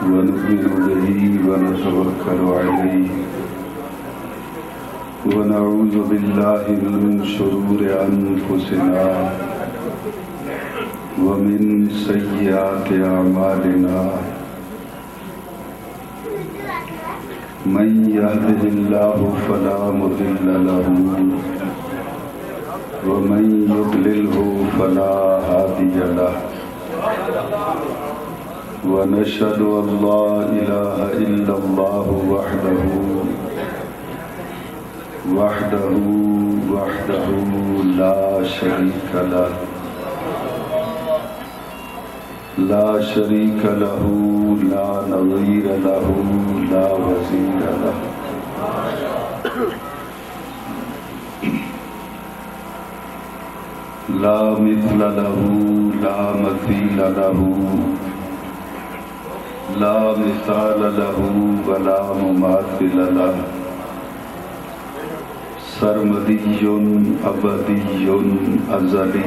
ونؤمن به ونتوكل عليه ونعوذ بالله من شرور أنفسنا ومن سيئات أعمالنا من يهده الله فلا مضل له ومن يضلله فلا هادي له ونشهد أن لا إله إلا الله وحده لا شريك له لا نظير له لا وزير له لا مثل له لا مثيل له لا مثال له ولا مماثل له سرمدي أبدي أزلي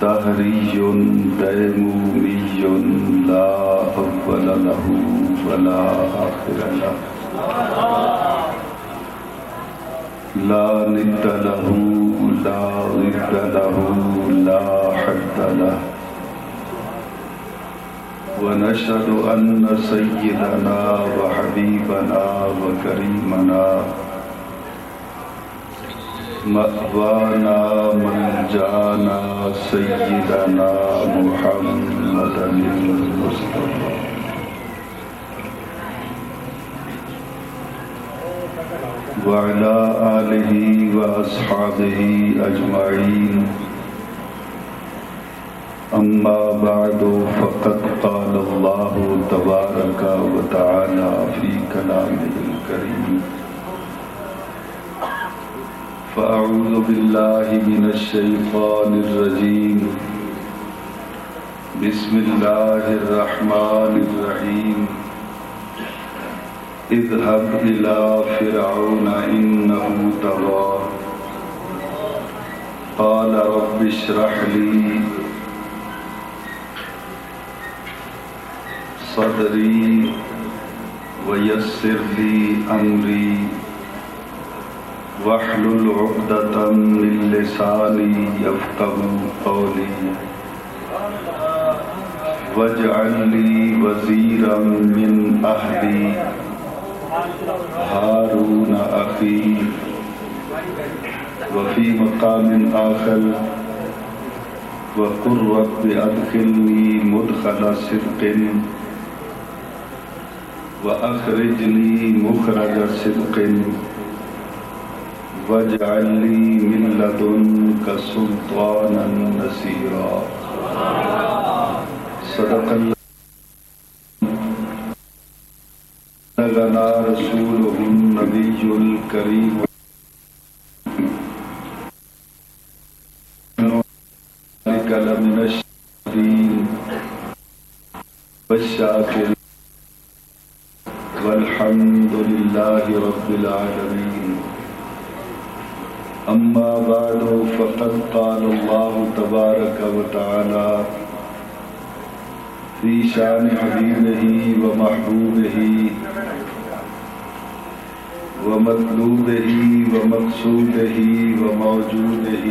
دهري ديمومي لا أول له ولا آخر له لا ند له لا ضد له لا حد له ونشهد أن سيدنا وحبيبنا وكريمنا مأوانا ملجانا سيدنا محمدا المصطفى وعلى آله وأصحابه أجمعين أما بعد فقد قال الله تبارك وتعالى في كلامه الكريم فأعوذ بالله من الشيطان الرجيم بسم الله الرحمن الرحيم اذهب إلى فرعون إنه طغى قال رب اشرح لي صدري ويسر لي أمري واحلل عقدة من لساني يفقهوا قولي واجعل لي وزيرا من أهلي هارون أخي وفي مقام آخر وقل رب أدخلني مدخل صدق وأخرجني مخرج صدق واجعل لي من لدنك سلطانا نصيرا صدق الله لنا رسوله النبي الكريم من الشاكرين والشاكرين والحمد لله رب العالمين أما بعد فقد قال الله تبارك وتعالى في شان حبيبه ومحبوبه ومطلوبه ومقصوده وموجوده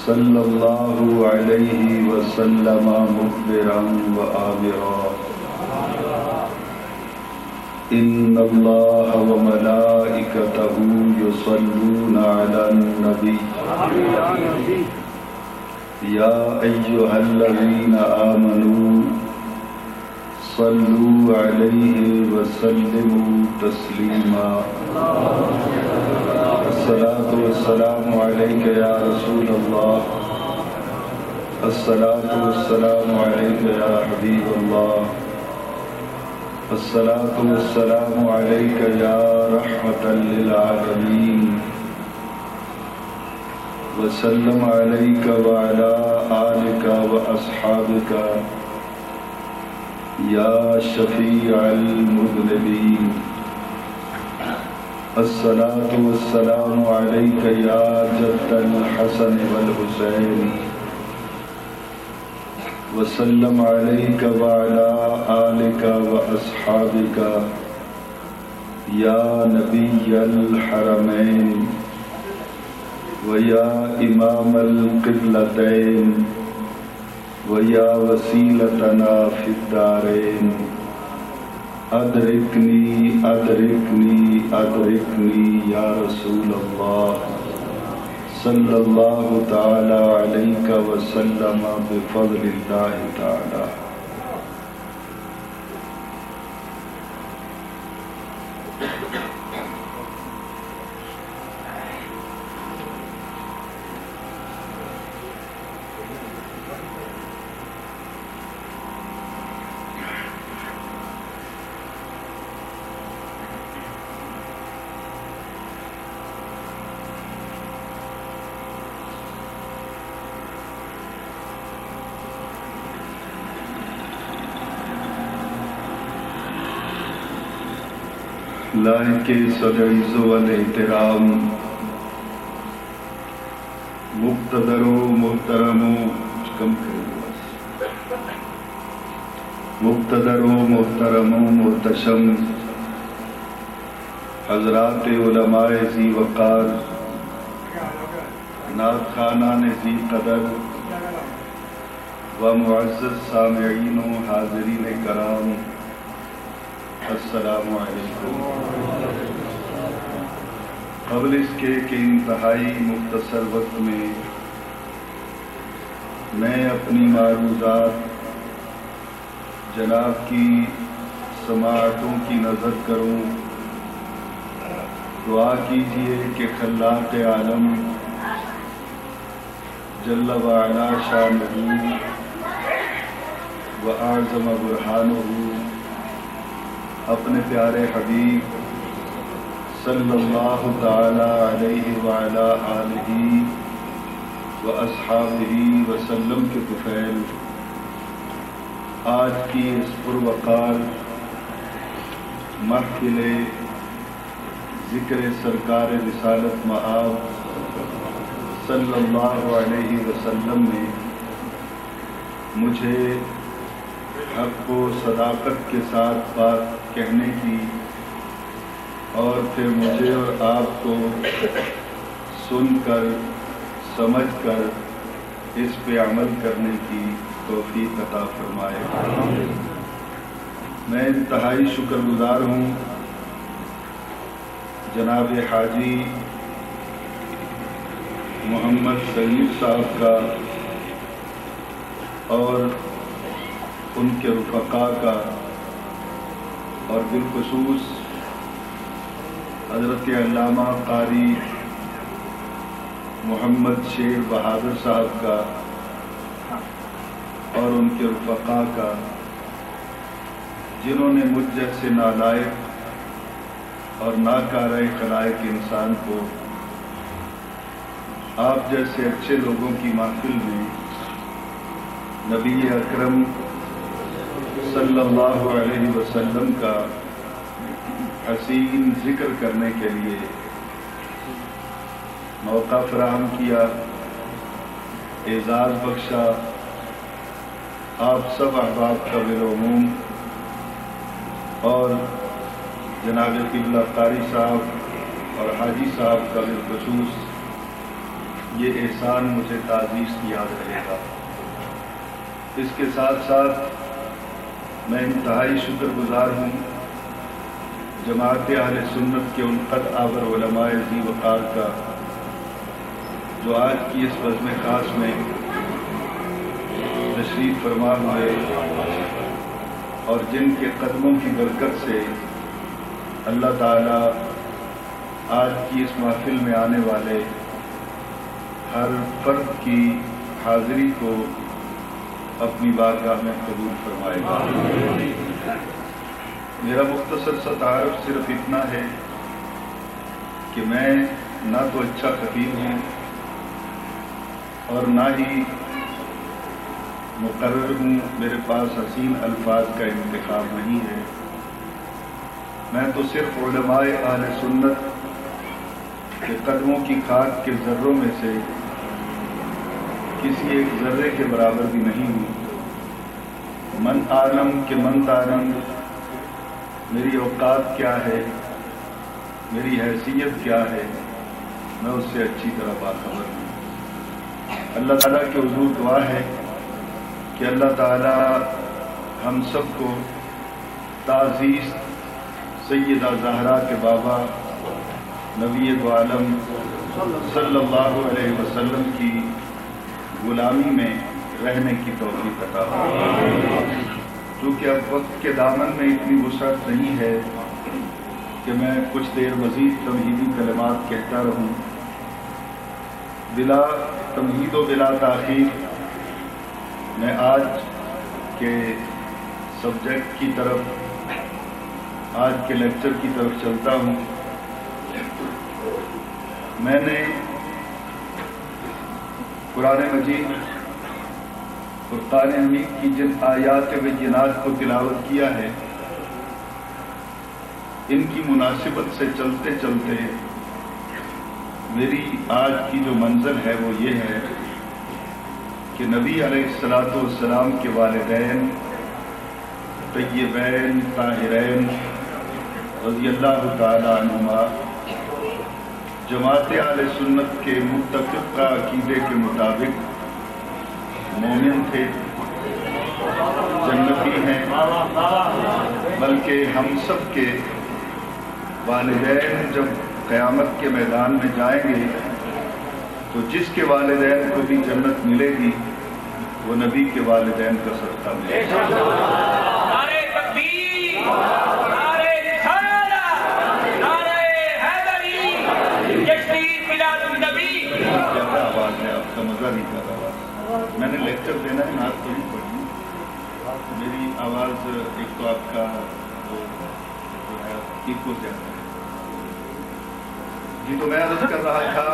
صلى الله عليه وسلم مخبرا وآمرا إن الله وملائكته يصلون على النبي يا أيها الذين آمنوا صلوا عليه وسلموا تسليما الصلاة والسلام عليك يا رسول الله الصلاة والسلام عليك يا حبيب الله الصلاة والسلام عليك يا رحمة للعالمين وسلم عليك وعلى آلك وأصحابك يا شفيع المذنبين الصلاة والسلام عليك يا جد الحسن والحسين وسلم عليك وعلى آلك وأصحابك يا نبي الحرمين ويا إمام القبلتين ويا وسيلتنا في الدارين أدركني أدركني أدركني يا رسول الله صلى الله تعالى عليك وسلم بفضل الله تعالى. لائق صدعیز والاحترام مقتدر و محترم و محتشم حضرات علماء ذی وقار، نعت خوانان ذی قدر و معزز سامعین و حاضرین کرام، السلام علیکم۔ قبل اس کے کہ انتہائی مختصر وقت میں میں اپنی معروضات جناب کی سماعتوں کی نظر کروں، دعا کیجیے کہ خلاق عالم جل وعلا شانہ و اعظم برہانہ اپنے پیارے حبیب صلی اللہ تعالی علیہ وعلا آلہ و اصحابہ وسلم کے طفیل آج کی اس پروقار محفل ذکر سرکار رسالت مآب صلی اللہ علیہ وسلم نے مجھے حق و صداقت کے ساتھ بات کہنے کی اور پھر مجھے اور آپ کو سن کر سمجھ کر اس پہ عمل کرنے کی توفیق عطا فرمائے۔ میں انتہائی شکر گزار ہوں جناب حاجی محمد سلیم صاحب کا اور ان کے رفقاء کا، اور بالخصوص حضرت علامہ قاری محمد شیر بہادر صاحب کا اور ان کے رفقاء کا، جنہوں نے مجھ جیسے نالائق اور ناکارہ خلائق انسان کو آپ جیسے اچھے لوگوں کی محفل میں نبی اکرم صلی اللہ علیہ وسلم کا حسین ذکر کرنے کے لیے موقع فراہم کیا، اعزاز بخشا۔ آپ سب احباب کا بالعموم اور جناب قبلہ قاری صاحب اور حاجی صاحب کا بالخصوص یہ احسان مجھے تعزیز کی یاد رہے گا۔ اس کے ساتھ ساتھ میں انتہائی شکر گزار ہوں جماعت اہل سنت کے ان قد آور علماء ذی وقار کا، جو آج کی اس بزم خاص میں تشریف فرما ہوئے اور جن کے قدموں کی برکت سے اللہ تعالیٰ آج کی اس محفل میں آنے والے ہر فرد کی حاضری کو اپنی بارگاہ میں قبول فرمائے گا۔ میرا مختصر سا تعارف صرف اتنا ہے کہ میں نہ تو اچھا خطیب ہوں اور نہ ہی مقرر ہوں، میرے پاس حسین الفاظ کا انتخاب نہیں ہے۔ میں تو صرف علماء اہل سنت کے قدموں کی خاک کے ذروں میں سے کسی ایک ذرے کے برابر بھی نہیں ہوں، من عالم کے من دانم، میری اوقات کیا ہے، میری حیثیت کیا ہے، میں اس سے اچھی طرح باخبر ہوں۔ اللہ تعالیٰ کے حضور دعا ہے کہ اللہ تعالیٰ ہم سب کو تعزیز سیدہ زہرا کے بابا نبی دو عالم صلی اللہ علیہ وسلم کی غلامی میں رہنے کی توفیق عطا فرمائے۔ چونکہ اب وقت کے دامن میں اتنی وسعت نہیں ہے کہ میں کچھ دیر مزید تمہیدی کلمات کہتا رہوں، بلا تمہید و بلا تاخیر میں آج کے سبجیکٹ کی طرف، آج کے لیکچر کی طرف چلتا ہوں۔ میں نے قرآن مجید فرقان حمید کی جن آیات بینات کو تلاوت کیا ہے، ان کی مناسبت سے چلتے چلتے میری آج کی جو منزل ہے وہ یہ ہے کہ نبی علیہ الصلوۃ والسلام کے والدین طیبین طاہرین رضی اللہ تعالی عنہما جماعت اہل سنت کے متفقہ عقیدے کے مطابق مومن تھے، جنتی ہیں، بلکہ ہم سب کے والدین جب قیامت کے میدان میں جائیں گے تو جس کے والدین کو بھی جنت ملے گی وہ نبی کے والدین کا صدقہ ملے گا۔ آواز ہے، آپ کا مزہ نہیں کر رہا۔ میں نے لیکچر دینا ہے، نعت تو نہیں پڑھنی، میری آواز ایک تو آپ کا جو ہے ایکو زیادہ ہے۔ جی تو میں عرض کر رہا تھا،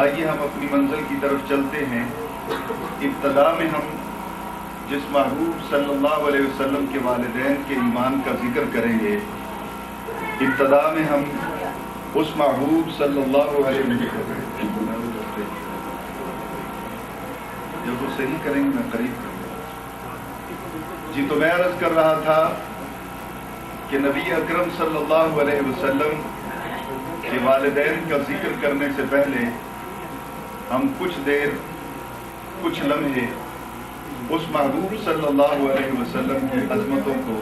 آئیے ہم اپنی منزل کی طرف چلتے ہیں۔ ابتدا میں ہم جس محبوب صلی اللہ علیہ وسلم کے والدین کے ایمان کا ذکر کریں گے، ابتدا میں ہم اس محبوب صلی اللہ علیہ وسلم جب وہ صحیح کریں گے میں قریب کروں گا۔ جی تو میں عرض کر رہا تھا کہ نبی اکرم صلی اللہ علیہ وسلم کے والدین کا ذکر کرنے سے پہلے ہم کچھ دیر، کچھ لمحے اس محبوب صلی اللہ علیہ وسلم کی عظمتوں کو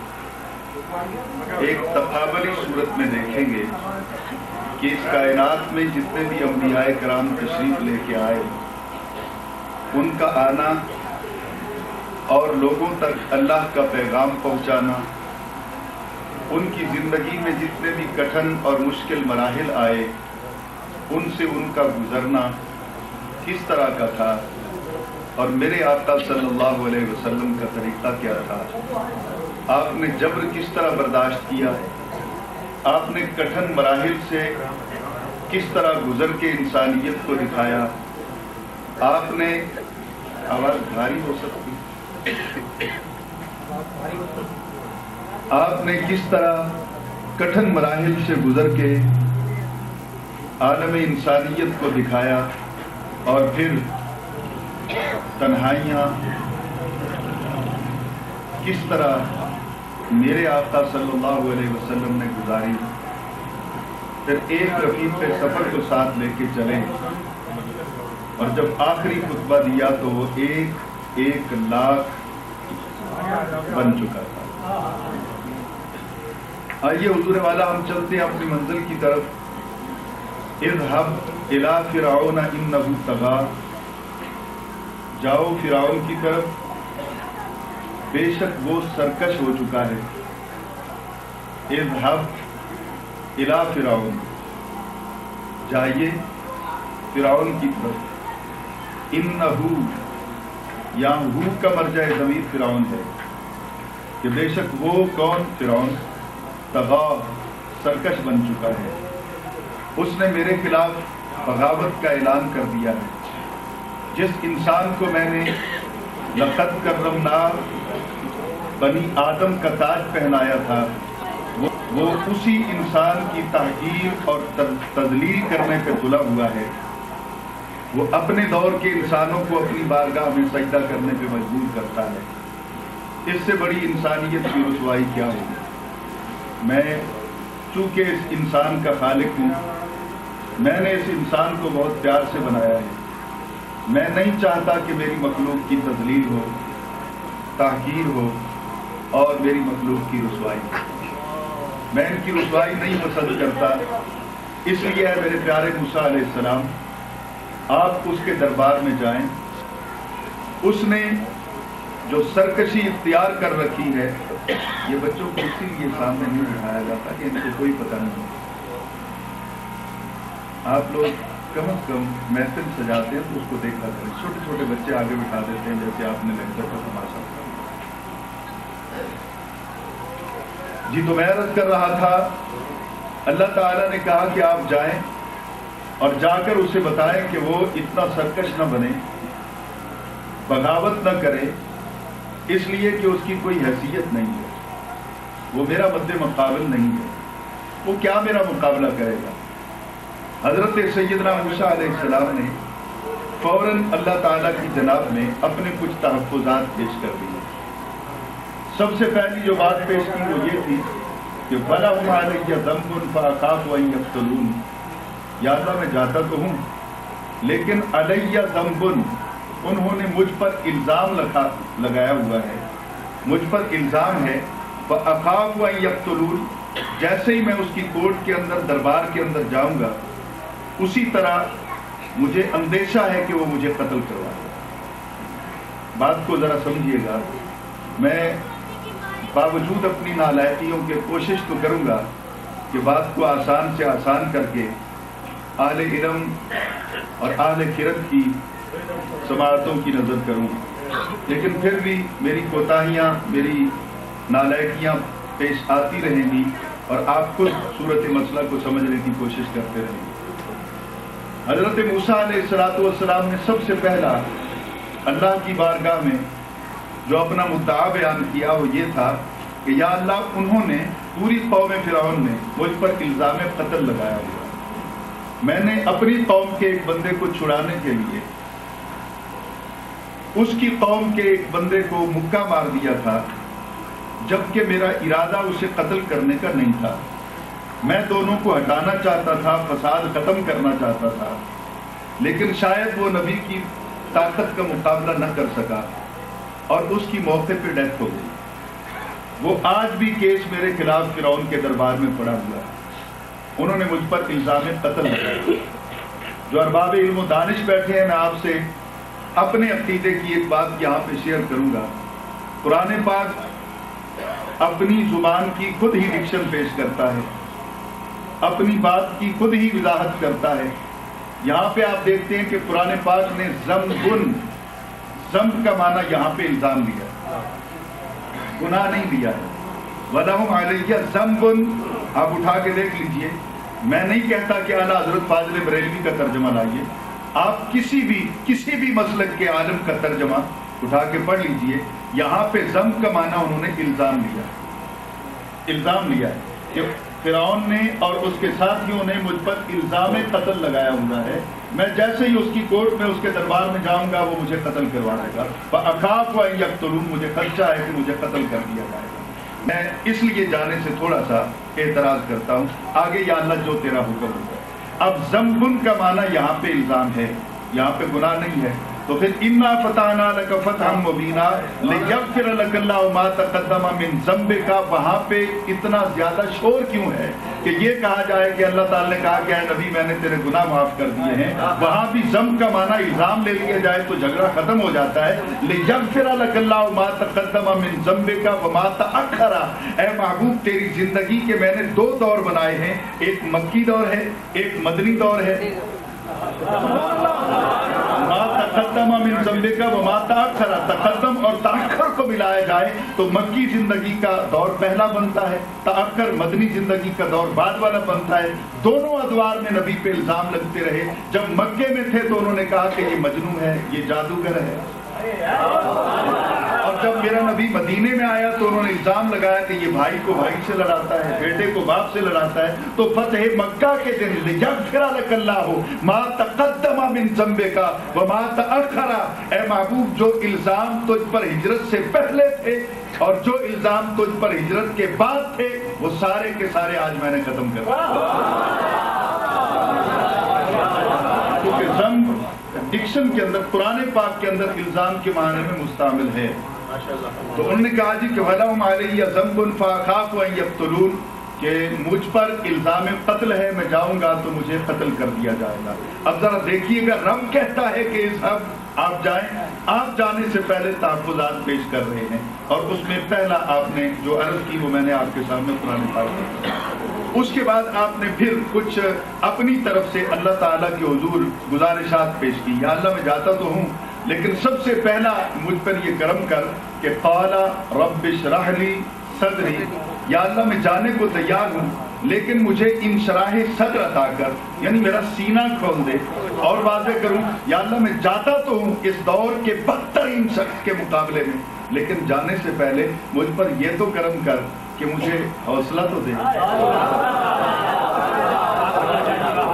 ایک تقابلی صورت میں دیکھیں گے کہ اس کائنات میں جتنے بھی انبیاء کرام تشریف لے کے آئے، ان کا آنا اور لوگوں تک اللہ کا پیغام پہنچانا، ان کی زندگی میں جتنے بھی کٹھن اور مشکل مراحل آئے، ان سے ان کا گزرنا کس طرح کا تھا، اور میرے آقا صلی اللہ علیہ وسلم کا طریقہ کیا تھا، آپ نے جبر کس طرح برداشت کیا، آپ نے کٹھن مراحل سے کس طرح گزر کے انسانیت کو دکھایا، آپ نے آواز بھاری ہو سکتی، آپ نے کس طرح کٹھن مراحل سے گزر کے عالم انسانیت کو دکھایا، اور پھر تنہائیاں کس طرح میرے آقا صلی اللہ علیہ وسلم نے گزاری، پھر ایک رفیق سفر کو ساتھ لے کے چلے، اور جب آخری خطبہ دیا تو وہ 1,00,000 بن چکا تھا۔ آئیے حضور والا ہم چلتے ہیں اپنی منزل کی طرف۔ اذهب الى فرعون انه طغى، جاؤ فرعون کی طرف، بے شک وہ سرکش ہو چکا ہے۔ اذهب الى فرعون، جائیے فرعون کی طرف۔ انہو، یہاں ہو کا مرجع ضمیر فرعون ہے، کہ بے شک وہ کون؟ فرعون طغا، سرکش بن چکا ہے، اس نے میرے خلاف بغاوت کا اعلان کر دیا ہے۔ جس انسان کو میں نے لقد کرمنا بنی آدم کا تاج پہنایا تھا، وہ اسی انسان کی تحقیر اور تذلیل کرنے پہ تلا ہوا ہے۔ وہ اپنے دور کے انسانوں کو اپنی بارگاہ میں سجدہ کرنے پہ مجبور کرتا ہے، اس سے بڑی انسانیت کی رسوائی کیا ہوگی؟ میں چونکہ اس انسان کا خالق ہوں، میں نے اس انسان کو بہت پیار سے بنایا ہے، میں نہیں چاہتا کہ میری مخلوق کی تذلیل ہو، تحقیر ہو اور میری مخلوق کی رسوائی ہو۔ میں ان کی رسوائی نہیں پسند کرتا، اس لیے ہے میرے پیارے موسیٰ علیہ السلام، آپ اس کے دربار میں جائیں، اس نے جو سرکشی اختیار کر رکھی ہے، یہ بچوں کو اسی لیے سامنے نہیں دکھایا جاتا کہ ان کو کوئی پتہ نہیں ہو۔ آپ لوگ کم از کم محفل سجاتے ہیں تو اس کو دیکھا کریں، چھوٹے چھوٹے بچے آگے بٹھا دیتے ہیں جیسے آپ نے لیکچر کا تماشا کیا۔ جی تو میں عرض کر رہا تھا، اللہ تعالیٰ نے کہا کہ آپ جائیں اور جا کر اسے بتائیں کہ وہ اتنا سرکش نہ بنے، بغاوت نہ کرے، اس لیے کہ اس کی کوئی حیثیت نہیں ہے، وہ میرا مد مقابل نہیں ہے، وہ کیا میرا مقابلہ کرے گا۔ حضرت سیدنا موسیٰ علیہ السلام نے فوراً اللہ تعالیٰ کی جناب میں اپنے کچھ تحفظات پیش کر دیے۔ سب سے پہلی جو بات پیش کی وہ یہ تھی کہ فَلَهُمْ عَلَيَّ ذَنْبٌ فَأَخَافُ أَن يَقْتُلُونِ، یا اللہ میں جاتا تو ہوں لیکن علیہ ذنبن، انہوں نے مجھ پر الزام لگایا ہوا ہے، مجھ پر الزام ہے، فَأَخَافُ أَن يَقْتُلُونِ، جیسے ہی میں اس کی کورٹ کے اندر، دربار کے اندر جاؤں گا، اسی طرح مجھے اندیشہ ہے کہ وہ مجھے قتل کروا دے۔ بات کو ذرا سمجھیے گا، میں باوجود اپنی نالائقیوں کے کوشش تو کروں گا کہ بات کو آسان سے آسان کر کے اہل علم اور اہل خرد کی سماعتوں کی نظر کروں، لیکن پھر بھی میری کوتاہیاں، میری نالائقیاں پیش آتی رہیں گی اور آپ خود صورت مسئلہ کو سمجھنے کی کوشش کرتے رہیں گے۔ حضرت موسیٰ علیہ السلام نے سب سے پہلا اللہ کی بارگاہ میں جو اپنا مدعا بیان کیا وہ یہ تھا کہ یا اللہ، انہوں نے، پوری قوم فرعون نے مجھ پر الزام قتل لگایا ہوا، میں نے اپنی قوم کے ایک بندے کو چھڑانے کے لیے اس کی قوم کے ایک بندے کو مکہ مار دیا تھا، جبکہ میرا ارادہ اسے قتل کرنے کا نہیں تھا، میں دونوں کو ہٹانا چاہتا تھا، فساد ختم کرنا چاہتا تھا، لیکن شاید وہ نبی کی طاقت کا مقابلہ نہ کر سکا اور اس کی موقع پہ ڈیتھ ہو گئی۔ وہ آج بھی کیس میرے خلاف فرعون کے دربار میں پڑا ہوا ہے، انہوں نے مجھ پر الزام قتل لگایا۔ جو ارباب علم و دانش بیٹھے ہیں، میں آپ سے اپنے عقیدے کی ایک بات یہاں پہ شیئر کروں گا۔ قرآن پاک اپنی زبان کی خود ہی ڈکشن پیش کرتا ہے، اپنی بات کی خود ہی وضاحت کرتا ہے۔ یہاں پہ آپ دیکھتے ہیں کہ قرآن پاک نے ذنبن، ذنب کا معنی یہاں پہ الزام لیا، گناہ نہیں لیا ہے۔ وَلَهُمْ عَلَيَّ ذَنبٌ، آپ اٹھا کے دیکھ لیجئے، میں نہیں کہتا کہ اعلیٰ حضرت فاضل بریلوی کا ترجمہ لائیے، آپ کسی بھی مسلک کے عالم کا ترجمہ اٹھا کے پڑھ لیجئے، یہاں پہ ذنب کا معنی انہوں نے الزام لیا ہے کہ فرعون نے اور اس کے ساتھیوں نے مجھ پر الزام قتل لگایا ہوا ہے، میں جیسے ہی اس کی کورٹ میں، اس کے دربار میں جاؤں گا، وہ مجھے قتل کروا دے گا۔ فَأَخَافُ أَن يَقْتُلُونِ، مجھے خدشہ ہے کہ مجھے قتل کر دیا جائے گا۔ میں اس لیے جانے سے تھوڑا سا اعتراض کرتا ہوں، آگے یا اللہ جو تیرا حکم ہوگا۔ اب ذنبن کا معنی یہاں پہ الزام ہے، یہاں پہ گناہ نہیں ہے، تو پھر اِنَّا فَتَحْنَا لَكَ فَتْحًا مُبِينًا لِيَغْفِرَ لَكَ اللَّهُ مَا تَقَدَّمَ مِن ذَنبِكَ، وہاں پہ اتنا زیادہ شور کیوں ہے کہ یہ کہا جائے کہ اللہ تعالیٰ نے کہا کہ اے نبی میں نے تیرے گناہ معاف کر دیے ہیں، وہاں بھی ذنب کا معنی الزام لے لیا جائے تو جھگڑا ختم ہو جاتا ہے۔ لِيَغْفِرَ لَكَ اللَّهُ مَا تَقَدَّمَ مِن ذَنبِكَ وَمَا تَأَخَّرَ، اے محبوب تیری زندگی کے میں نے دو دور بنائے ہیں، ایک مکی دور ہے، ایک مدنی دور ہے۔ ما تقدم من ذنبک وما تأخر، تقدم اور تأخر کو ملایا جائے تو مکی زندگی کا دور پہلا بنتا ہے، تأخر مدنی زندگی کا دور بعد والا بنتا ہے۔ دونوں ادوار میں نبی پہ الزام لگتے رہے۔ جب مکے میں تھے تو انہوں نے کہا کہ یہ مجنون ہے، یہ جادوگر ہے، اور جب میرا نبی مدینے میں آیا تو انہوں نے الزام لگایا کہ یہ بھائی کو بھائی سے لڑاتا ہے، بیٹے کو باپ سے لڑاتا ہے. تو فتح مکہ کے دن لیغفر لک اللہ ما تقدم من ذنبک وما تأخر، اے محبوب جو الزام تجھ پر ہجرت سے پہلے تھے اور جو الزام تجھ پر ہجرت کے بعد تھے وہ سارے کے سارے آج میں نے ختم کر دیا. کیونکہ ذنب ڈکشن کے اندر، قرآن پاک کے اندر الزام کے معنی میں مستعمل ہے. تو انہوں نے کہا جی کہ وَلَهُمْ عَلَيَّ ذَنْبٌ فَأَخَافُ أَن يَقْتُلُونِ، کہ مجھ پر الزام قتل ہے، میں جاؤں گا تو مجھے قتل کر دیا جائے گا. اب ذرا دیکھیے گا، رب کہتا ہے کہ آپ جائیں، آپ جانے سے پہلے تحفظات پیش کر رہے ہیں، اور اس میں پہلا آپ نے جو عرض کی وہ میں نے آپ کے سامنے قرآن پاک کی. اس کے بعد آپ نے پھر کچھ اپنی طرف سے اللہ تعالیٰ کے حضور گزارشات پیش کی. یا اللہ میں جاتا تو ہوں لیکن سب سے پہلا مجھ پر یہ کرم کر کہ قال رب اشرح لی صدری، یا اللہ میں جانے کو تیار ہوں لیکن مجھے انشراح صدر عطا کر، یعنی میرا سینہ کھول دے. اور واضح کروں، یا اللہ میں جاتا تو ہوں اس دور کے بدترین شخص کے مقابلے میں، لیکن جانے سے پہلے مجھ پر یہ تو کرم کر کہ مجھے حوصلہ تو دے.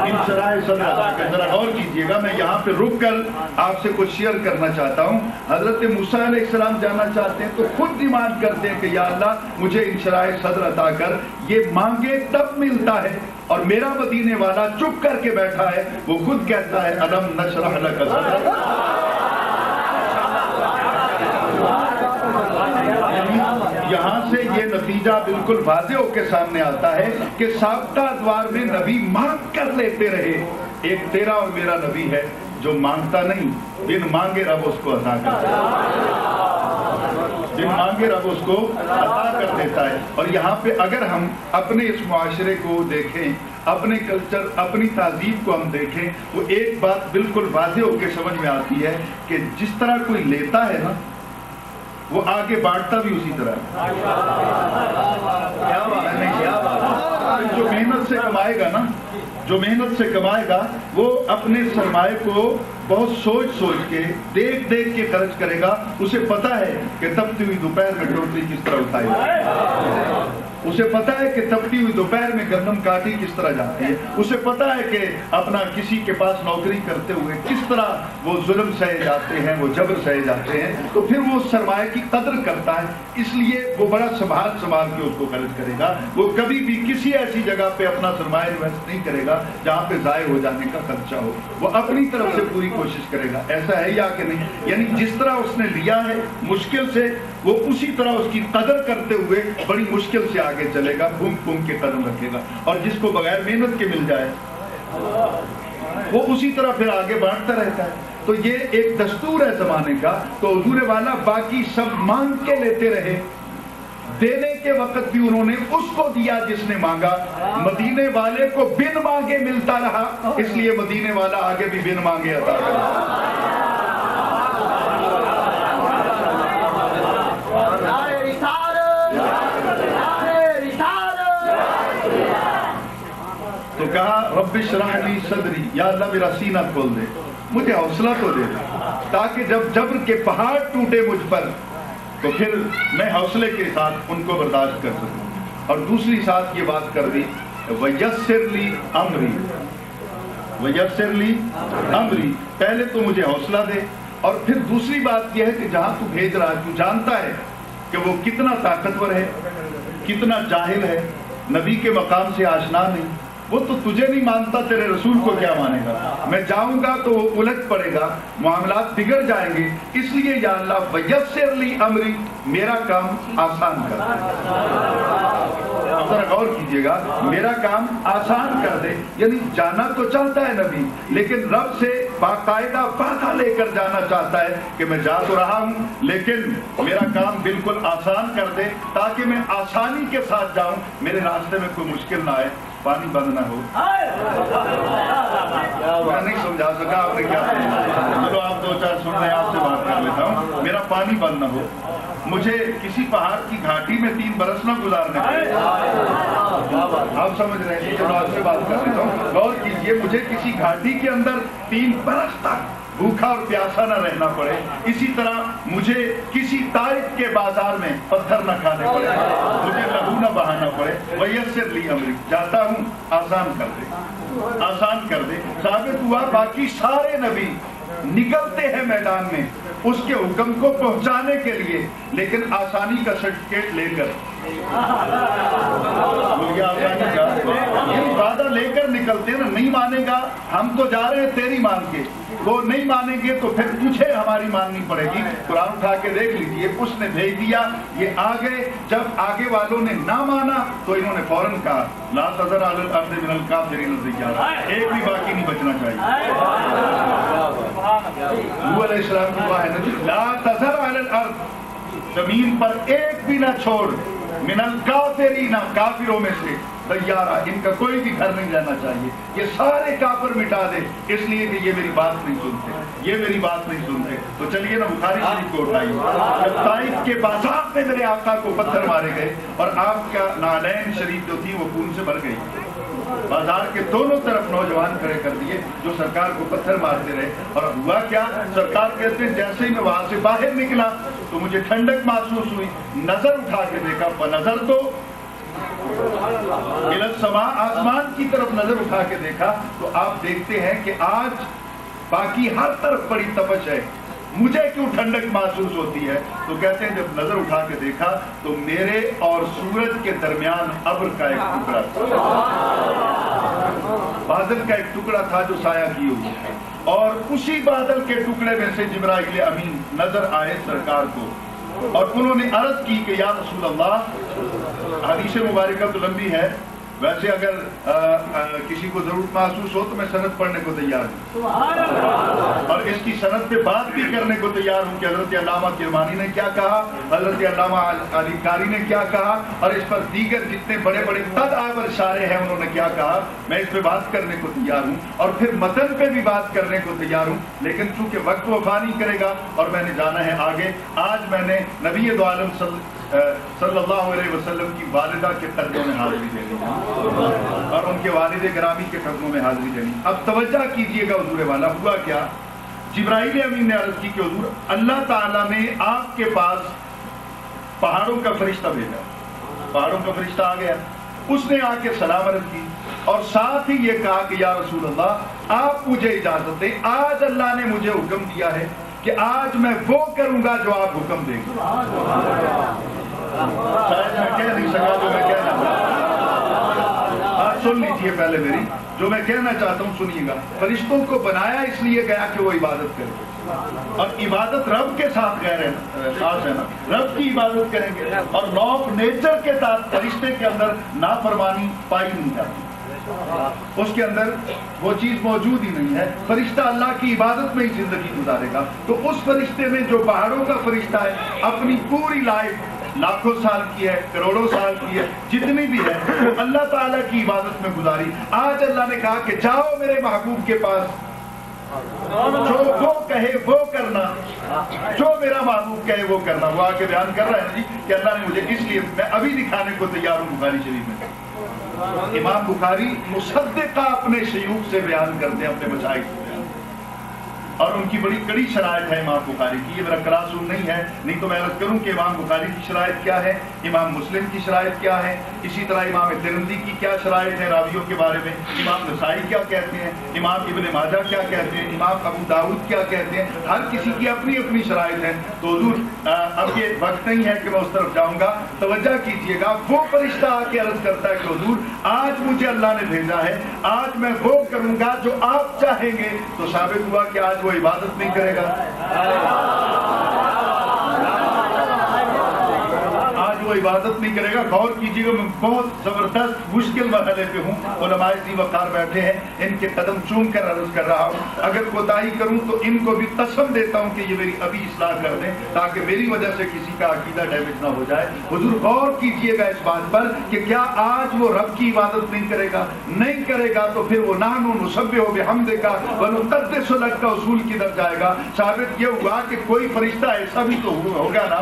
انشراح صدر عطا کر. ذرا غور کیجیے گا، میں یہاں پہ رک کر آپ سے کچھ شیئر کرنا چاہتا ہوں. حضرت موسیٰ علیہ السلام جانا چاہتے ہیں تو خود ڈیمانڈ کرتے ہیں کہ یا اللہ مجھے انشراح صدر عطا کر. یہ مانگے تب ملتا ہے، اور میرا مدینے والا چپ کر کے بیٹھا ہے، وہ خود کہتا ہے الم نشرح لک صدرک. یہاں سے یہ نتیجہ بالکل واضح ہو کے سامنے آتا ہے کہ سابقہ ادوار میں نبی مانگ کر لیتے رہے. ایک تیرا اور میرا نبی ہے جو مانگتا نہیں، بن مانگے رب اس کو عطا کرتا ہے، بن مانگے رب اس کو عطا کر دیتا ہے. اور یہاں پہ اگر ہم اپنے اس معاشرے کو دیکھیں، اپنے کلچر، اپنی تہذیب کو ہم دیکھیں، وہ ایک بات بالکل واضح ہو کے سمجھ میں آتی ہے کہ جس طرح کوئی لیتا ہے نا وہ آگے بانٹتا بھی اسی طرح. جو محنت سے کمائے گا نا، جو محنت سے کمائے گا وہ اپنے سرمایہ کو بہت سوچ کے دیکھ کے خرچ کرے گا. اسے پتا ہے کہ تپتی ہوئی دوپہر میں ٹوٹلی کس طرح اٹھائی گا، اسے پتا ہے کہ تپتی ہوئی دوپہر میں گندم کاٹی کس طرح جاتی ہے، اسے پتا ہے کہ اپنا کسی کے پاس نوکری کرتے ہوئے کس طرح وہ ظلم سہے جاتے ہیں، وہ جبر سہے جاتے ہیں. تو پھر وہ سرمایہ کی قدر کرتا ہے، اس لیے وہ بڑا سنبھال کے اس کو خرچ کرے گا. وہ کبھی بھی کسی ایسی جگہ پہ اپنا سرمایہ انویسٹ نہیں کرے گا جہاں پہ ضائع ہو جانے کا خدشہ ہو. وہ اپنی طرف سے پوری کوشش کرے گا. ایسا ہے یا کہ نہیں؟ یعنی جس طرح اس نے لیا ہے مشکل سے، وہ اسی طرح اس کی قدر کرتے ہوئے بڑی مشکل سے آگے چلے گا، گھوم کے قدم رکھے گا. اور جس کو بغیر محنت کے مل جائے وہ اسی طرح پھر آگے بانٹتا رہتا ہے. تو یہ ایک دستور ہے زمانے کا. تو حضور والا باقی سب مانگ کے لیتے رہے، دینے کے وقت بھی انہوں نے اس کو دیا جس نے مانگا. مدینے والے کو بن مانگے ملتا رہا، اس لیے مدینے والا آگے بھی بن مانگے عطا کرتا. تو کہا رب اشرح لی صدری، یا اللہ میرا سینہ کھول دے، مجھے حوصلہ تو دے دے، تاکہ جب جبر کے پہاڑ ٹوٹے مجھ پر تو پھر میں حوصلے کے ساتھ ان کو برداشت کر سکوں. اور دوسری ساتھ یہ بات کر دی وَيَسِّرْ لِي أَمْرِي، وَيَسِّرْ لِي أَمْرِي، پہلے تو مجھے حوصلہ دے. اور پھر دوسری بات یہ ہے کہ جہاں تو بھیج رہا ہے تو جانتا ہے کہ وہ کتنا طاقتور ہے، کتنا جاہل ہے، نبی کے مقام سے آشنا نہیں. وہ تو تجھے نہیں مانتا، تیرے رسول کو کیا مانے گا؟ میں جاؤں گا تو وہ الٹ پڑے گا، معاملات بگڑ جائیں گے. اس لیے یا اللہ وَيَسِّرْ لِي أَمْرِي، میرا کام آسان کر دے. ذرا غور کیجیے گا، میرا کام آسان کر دے. یعنی جانا تو چاہتا ہے نبی، لیکن رب سے باقاعدہ وعدہ لے کر جانا چاہتا ہے کہ میں جا تو رہا ہوں لیکن میرا کام بالکل آسان کر دے تاکہ میں آسانی کے ساتھ جاؤں، میرے راستے میں کوئی مشکل نہ آئے، پانی بند نہ ہو. میں نہیں سمجھا سکا آپ نے کیا سمجھا. چلو آپ دو چار سن رہے ہیں، آپ سے بات کر لیتا ہوں. میرا پانی بند نہ ہو، مجھے کسی پہاڑ کی گھاٹی میں 3 برس نہ گزارنے پڑے. آپ سمجھ رہے ہیں؟ چلو آپ سے بات کر لیتا ہوں. غور کیجیے، مجھے کسی گھاٹی کے اندر 3 برس تک بھوکا اور پیاسا نہ رہنا پڑے. اسی طرح مجھے کسی طائف طائف کے بازار میں پتھر نہ کھانے پڑے، مجھے لہو نہ بہانا پڑے، ویسر لی امری، جاتا ہوں آسان کر دے، آسان کر دے۔ ثابت ہوا باقی سارے نبی نکلتے ہیں میدان میں اس کے حکم کو پہنچانے کے لیے، لیکن آسانی کا سرٹیفکیٹ لے کر، آسانی کا یہ وعدہ لے کر نکلتے ہیں نا، نہیں مانے گا ہم تو جا رہے ہیں تیری مان کے، وہ نہیں مانیں گے تو پھر تجھے ہماری ماننی پڑے گی۔ قرآن اٹھا کے دیکھ لیجیے، اس نے بھیج دیا، یہ آگے، جب آگے والوں نے نہ مانا تو انہوں نے فوراً کہا لا تذر علی الارض من الکافرین دیارا، ایک بھی باقی نہیں بچنا چاہیے۔ نوح علیہ السلام کی دعا ہے نا، لا تذر علی الارض، زمین پر ایک بھی نہ چھوڑ، من الکافرین، کافروں میں سے، دیارہ، ان کا کوئی بھی گھر نہیں رہنا چاہیے، یہ سارے کافر مٹا دے، اس لیے کہ یہ میری بات نہیں سنتے، یہ میری بات نہیں سنتے۔ تو چلیے نا بخاری شریف کو اٹھائیے، جب طائف کے بازار میں میرے آقا کو پتھر مارے گئے اور آپ کا نعلین شریف جو تھی وہ خون سے بھر گئی، بازار کے دونوں طرف نوجوان کھڑے کر دیے جو سرکار کو پتھر مارتے رہے، اور ہوا کیا، سرکار کہتے ہیں جیسے ہی میں وہاں سے باہر نکلا تو مجھے ٹھنڈک محسوس ہوئی، نظر اٹھا کے دیکھا، نظر تو السماء، آسمان کی طرف نظر اٹھا کے دیکھا تو آپ دیکھتے ہیں کہ آج باقی ہر طرف بڑی تپش ہے، مجھے کیوں ٹھنڈک محسوس ہوتی ہے؟ تو کہتے ہیں جب نظر اٹھا کے دیکھا تو میرے اور سورج کے درمیان ابر کا ایک ٹکڑا تھا، بادل کا ایک ٹکڑا تھا جو سایہ کی ہوئی، اور اسی بادل کے ٹکڑے میں سے جبرائیل امین نظر آئے سرکار کو، اور انہوں نے عرض کی کہ یا رسول اللہ، حدیث مبارکہ تو لمبی ہے، ویسے اگر کسی کو ضرورت محسوس ہو تو میں سند پڑھنے کو تیار ہوں، اور اس کی سند پہ بات بھی کرنے کو تیار ہوں کہ حضرت علامہ کرمانی نے کیا کہا، حضرت علامہ علی قاری نے کیا کہا، اور اس پر دیگر جتنے بڑے بڑے تدآور شارح ہیں انہوں نے کیا کہا، میں اس پہ بات کرنے کو تیار ہوں، اور پھر متن پہ بھی بات کرنے کو تیار ہوں، لیکن چونکہ وقت وفا نہیں کرے گا اور میں نے جانا ہے آگے۔ آج میں نے نبی دو عالم صلی اللہ علیہ وسلم کی والدہ کے قدموں میں حاضری دینی اور ان کے والد گرامی کے قدموں میں حاضری دینی۔ اب توجہ کیجئے گا حضور والا، ہوا کیا، جبرائیل امین نے عرض کی کہ حضور اللہ تعالیٰ نے آپ کے پاس پہاڑوں کا فرشتہ بھیجا، پہاڑوں کا فرشتہ آ گیا، اس نے آ کے سلام عرض کی اور ساتھ ہی یہ کہا کہ یا رسول اللہ آپ مجھے اجازت دیں، آج اللہ نے مجھے حکم دیا ہے کہ آج میں وہ کروں گا جو آپ حکم دیں گے۔ شاید میں کہہ نہیں سکا جو میں کہنا چاہتا، آپ سن لیجئے پہلے میری، جو میں کہنا چاہتا ہوں سنیے گا۔ فرشتوں کو بنایا اس لیے گیا کہ وہ عبادت کریں، اور عبادت رب کے ساتھ غیر ہے نا، رب کی عبادت کریں گے، اور لا آف نیچر کے ساتھ فرشتے کے اندر نافرمانی پائی نہیں جاتی، اس کے اندر وہ چیز موجود ہی نہیں ہے، فرشتہ اللہ کی عبادت میں ہی زندگی گزارے گا۔ تو اس فرشتے میں جو پہاڑوں کا فرشتہ ہے اپنی پوری لائف، لاکھوں سال کی ہے، کروڑوں سال کی ہے، جتنی بھی ہے، وہ اللہ تعالیٰ کی عبادت میں گزاری۔ آج اللہ نے کہا کہ جاؤ میرے محبوب کے پاس، جو وہ کہے وہ کرنا، جو میرا محبوب کہے وہ کرنا۔ وہ آ کے بیان کر رہا ہے جی کہ اللہ نے مجھے اس لیے، میں ابھی دکھانے کو تیار ہوں بخاری شریف میں۔ امام بخاری مصدقہ اپنے شیوخ سے بیان کرتے ہیں، اپنے مشائخ سے، اور ان کی بڑی کڑی شرائط ہے امام بخاری کی۔ یہ میرا کلاس روم نہیں ہے، نہیں تو میں عرض کروں کہ امام بخاری کی شرائط کیا ہے، امام مسلم کی شرائط کیا ہے، اسی طرح امام ترمذی کی کیا شرائط ہے راویوں کے بارے میں، امام نسائی کیا کہتے ہیں، امام ابن ماجہ کیا کہتے ہیں، امام ابو داؤد کیا کہتے ہیں، ہر کسی کی اپنی اپنی شرائط ہے۔ تو حضور اب یہ وقت نہیں ہے کہ میں اس طرف جاؤں گا، توجہ کیجئے گا۔ وہ فرشتہ آ کے عرض کرتا ہے کہ حضور آج مجھے اللہ نے بھیجا ہے، آج میں وہ کروں گا جو آپ چاہیں گے۔ تو ثابت ہوا کہ آج وہ عبادت نہیں کرے گا، آج وہ عبادت نہیں کرے گا۔ غور کیجیے گا، میں بہت زبردست مشکل مرحلے پہ ہوں، علماء ذی وقار بیٹھے ہیں، ان کے قدم چوم کر عرض کر رہا ہوں، اگر کوتاہی کروں تو ان کو بھی قسم دیتا ہوں کہ یہ میری ابھی اصلاح کر دیں تاکہ میری وجہ سے کسی کا عقیدہ ڈیمیج نہ ہو جائے۔ حضور غور کیجیے گا اس بات پر کہ کیا آج وہ رب کی عبادت نہیں کرے گا؟ نہیں کرے گا تو پھر وہ نحن نسبح بحمدک ونقدس لک کا اصول کدھر جائے گا؟ ثابت یہ ہوا کہ کوئی فرشتہ ایسا بھی تو ہوگا نا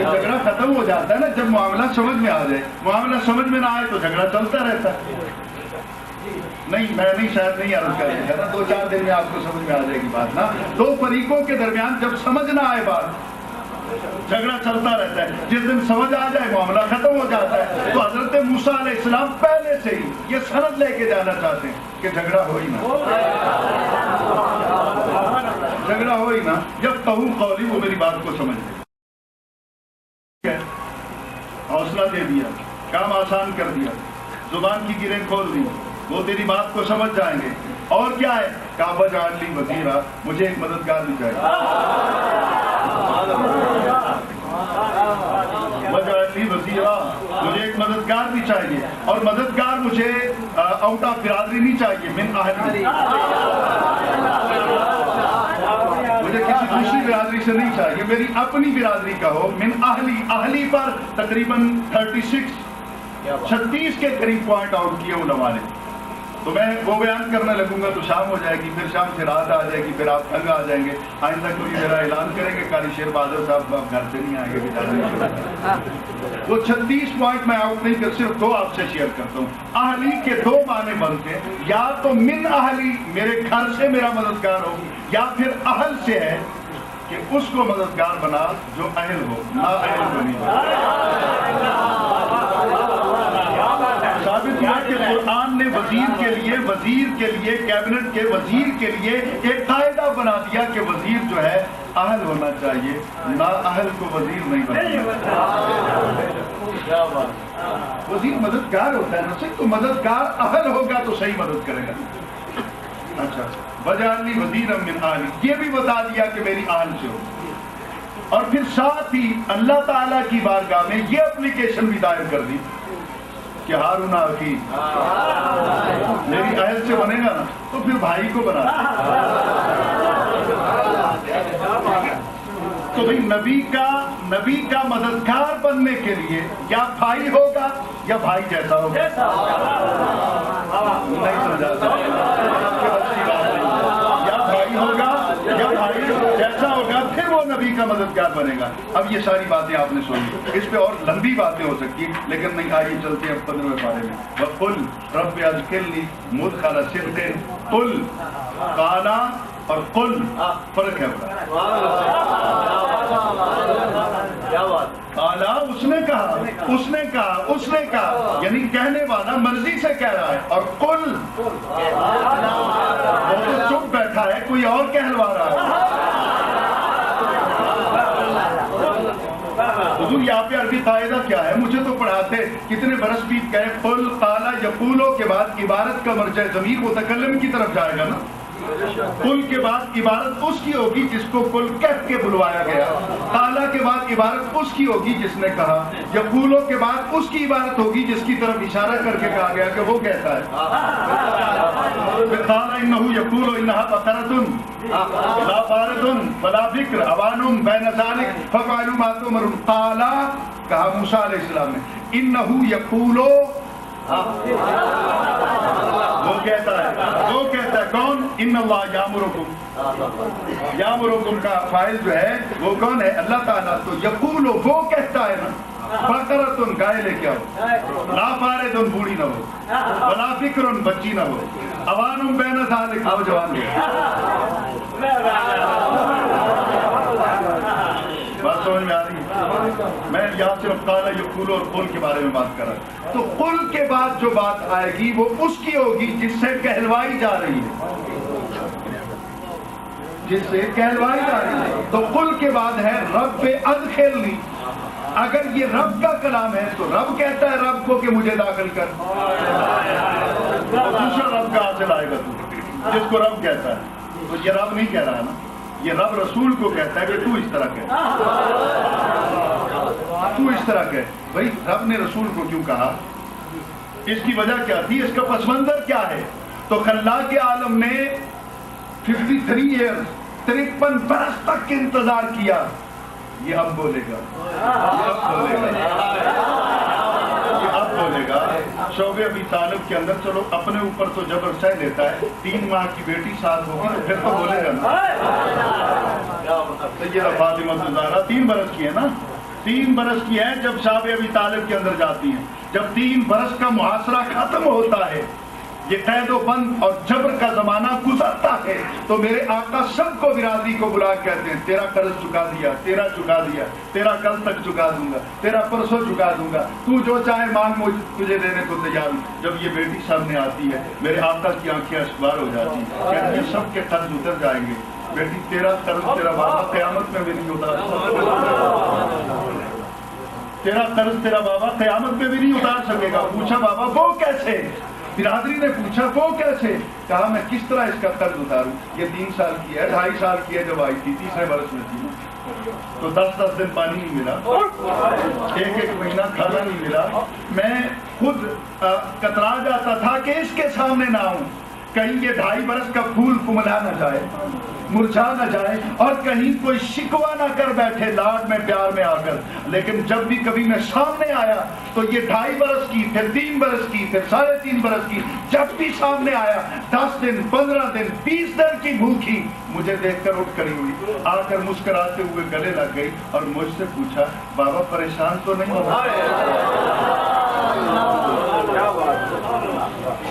کہ جھگڑا ختم ہو جاتا ہے نا جب معاملہ سمجھ میں آ جائے. معاملہ سمجھ میں نہ آئے تو جھگڑا چلتا رہتا ہے. نہیں میں نہیں شاید نہیں عرض کر رہا تھا 2-4 دن میں آپ کو سمجھ میں آ جائے گی بات نا. دو فریقوں کے درمیان جب سمجھ نہ آئے بات جھگڑا چلتا رہتا ہے. جس دن سمجھ آ جائے معاملہ ختم ہو جاتا ہے. تو حضرت موسیٰ علیہ السلام پہلے سے ہی یہ سند لے کے جانا چاہتے ہیں کہ جھگڑا ہو ہی نہ, جھگڑا ہو ہی نہ. جب کہوں قولی وہ میری بات کو سمجھ لے. حوصلہ دے دیا, کام آسان کر دیا, زبان کی گریں کھول دی, وہ تیری بات کو سمجھ جائیں گے. اور کیا ہے کعبہ جعل لی وزیرا, مجھے ایک مددگار بھی چاہیے. وجعلنی وزیرا, مجھے ایک مددگار بھی چاہیے. اور مددگار مجھے آؤٹ آف برادری نہیں چاہیے, من اہلی, مجھے کسی دوسری برادری سے نہیں چاہیے, میری اپنی برادری کا ہو. من اہلی, اہلی پر تقریباً 36 کے قریب پوائنٹ آؤٹ کیے علماء نے. تو میں وہ بیان کرنے لگوں گا تو شام ہو جائے گی, پھر شام سے رات آ جائے گی, پھر آپ تنگ آ جائیں گے. آئندہ کوئی میرا اعلان کریں گے قاری شیر بہادر صاحب آپ گھر سے نہیں آئیں گے. وہ 36 پوائنٹ میں آؤٹ نہیں کر, صرف 2 آپ سے شیئر کرتا ہوں. اہلی کے 2 معنی بنتے ہیں, یا تو من اہلی میرے گھر سے میرا مددگار ہو, یا پھر اہل سے ہے کہ اس کو مددگار بنا جو اہل ہو, نا اہل کو نہیں بنا. ثابت ہوا کہ قرآن نے وزیر کے لیے کیبنٹ کے وزیر کے لیے ایک قاعدہ بنا دیا کہ وزیر جو ہے اہل ہونا چاہیے, نا اہل کو وزیر نہیں بنانا. وزیر مددگار ہوتا ہے نا صرف, تو مددگار اہل ہوگا تو صحیح مدد کرے گا. اچھا, وجعلنی وزیرا من اہلی, یہ بھی بتا دیا کہ میری اہل سے ہو. اور پھر ساتھ ہی اللہ تعالیٰ کی بارگاہ میں یہ اپلیکیشن بھی دائر کر دی کہ ہارون اخی, میری اہل سے بنے گا نا تو پھر بھائی کو بنا. تو بھائی نبی کا مددگار بننے کے لیے یا بھائی ہوگا یا بھائی جیسا ہوگا. نہیں سمجھا, یا بھائی ہوگا یا بھائی جیسا ہوگا, پھر وہ نبی کا مددگار بنے گا. اب یہ ساری باتیں آپ نے سنی, اس پہ اور لمبی باتیں ہو سکتی ہیں لیکن نہیں, آئیے چلتے ہیں 15ویں پارے میں. وَقُلْ رَبِّ أَدْخِلْنِي مُدْخَلَ صِدْقٍ. قُلْ, قَالَ اور قُلْ فرق ہے. قَالَ اس نے کہا یعنی کہنے والا مرضی سے کہہ رہا ہے. اور قُلْ وہ تو چپ بیٹھا ہے, کوئی اور کہلوا رہا ہے. حضور یہاں پہ عربی قاعدہ کیا ہے مجھے تو پڑھاتے, کتنے برس بیت گئے. قل قال یقولو کے بعد عبارت کا مرجع ضمیر متکلم کی طرف جائے گا نا. قل کے بعد عبارت اس کی ہوگی جس کو قل کہہ کے بلوایا گیا. قالا کے بعد عبارت اس کی ہوگی جس نے کہا. یقولو کے بعد اس کی عبارت ہوگی جس کی طرف اشارہ کر کے کہا گیا کہ وہ کہتا ہے. قال انه یقول انها بقرة لا فارض ولا بکر عوان بین ذلک ففعلوا ما تؤمرون. قال کہا موسیٰ علیہ السلام نے, انه یقول, وہ کہتا ہے کون, ان اللہ یامرکم کا فاعل جو ہے وہ کون ہے, اللہ تعالیٰ. تو یقول وہ کہتا ہے نا, بقرۃ گائے لے کے آؤ, لا فارض بوڑھی نہ ہو, ولا بکر بچی نہ ہو, عوان بین ذلک نوجوان ہو. بات سمجھ میں آ رہی ہے؟ میں یہاں صرف قال یقول اور قل کے بارے میں بات کر رہا ہوں. تو قل کے بعد جو بات آئے گی وہ اس کی ہوگی جس سے کہلوائی جا رہی ہے, تو قل کے بعد ہے رب ادخلنی. اگر یہ رب کا کلام ہے تو رب کہتا ہے رب کو کہ مجھے داخل کر. دوسرا رب کہاں سے لائے گا تو, جس کو رب کہتا ہے. تو یہ رب نہیں کہہ رہا نا, یہ رب رسول کو کہتا ہے کہ تو اس طرح کہہ, تو اس طرح کہہ. بھائی رب نے رسول کو کیوں کہا, اس کی وجہ کیا تھی, اس کا پس منظر کیا ہے. تو خلاق عالم نے 53 ایئر 53 برس تک انتظار کیا. یہ اب بولے گا, یہ اب بولے گا. شعبہ ابی طالب کے اندر چلو اپنے اوپر تو جبر سہ لیتا ہے, 3 ماہ کی بیٹی ساتھ ہوگی تو پھر تو بولے گا نا. سیدہ فاطمہ الزہرا 3 برس کی ہے نا, 3 برس کی ہے جب صاحب ابی طالب کے اندر جاتی ہیں. جب 3 برس کا محاصرہ ختم ہوتا ہے، یہ قید و بند اور جبر کا زمانہ گزرتا ہے، تو میرے آقا سب کو برادری کو بلا کے کہتے ہیں تیرا قرض چکا دیا، تیرا چکا دیا، تیرا کل تک چکا دوں گا، تیرا پرسوں چکا دوں گا، تو جو چاہے مانگ مجھ تجھے دینے کو تیار ہوں. جب یہ بیٹی سامنے آتی ہے میرے آقا کی آنکھیں اشکبار ہو جاتی ہیں، کہتے ہیں سب کے قرض اتر جائیں گے. بیٹی تیرا قرض تیرا بابا قیامت میں بھی نہیں اتار، تیرا قرض تیرا بابا قیامت میں بھی نہیں اتار سکے گا. پوچھا بابا وہ کیسے؟ برادری نے پوچھا وہ کیسے؟ کہا میں کس طرح اس کا قرض اتاروں؟ یہ 3 سال کی ہے، 2.5 سال کی ہے جب آئی تھی، 3 برس میں تھی، تو 10 دن پانی نہیں ملا، 1 مہینہ کھانا نہیں ملا. میں خود کترا جاتا تھا کہ اس کے سامنے نہ آؤں، کہیں یہ 2.5 برس کا پھول کملا نہ جائے، مرجھا نہ جائے، اور کہیں کوئی شکوہ نہ کر بیٹھے لاڈ میں پیار میں آ کر. لیکن جب بھی کبھی میں سامنے آیا تو یہ 2.5 برس کی، پھر 3 برس کی، پھر 3.5 برس کی، جب بھی سامنے آیا 10 دن 15 دن 20 دن کی بھوکی مجھے دیکھ کر اٹھ کھڑی ہوئی، آ کر مسکراتے ہوئے گلے لگ گئی اور مجھ سے پوچھا بابا پریشان تو نہیں ہو؟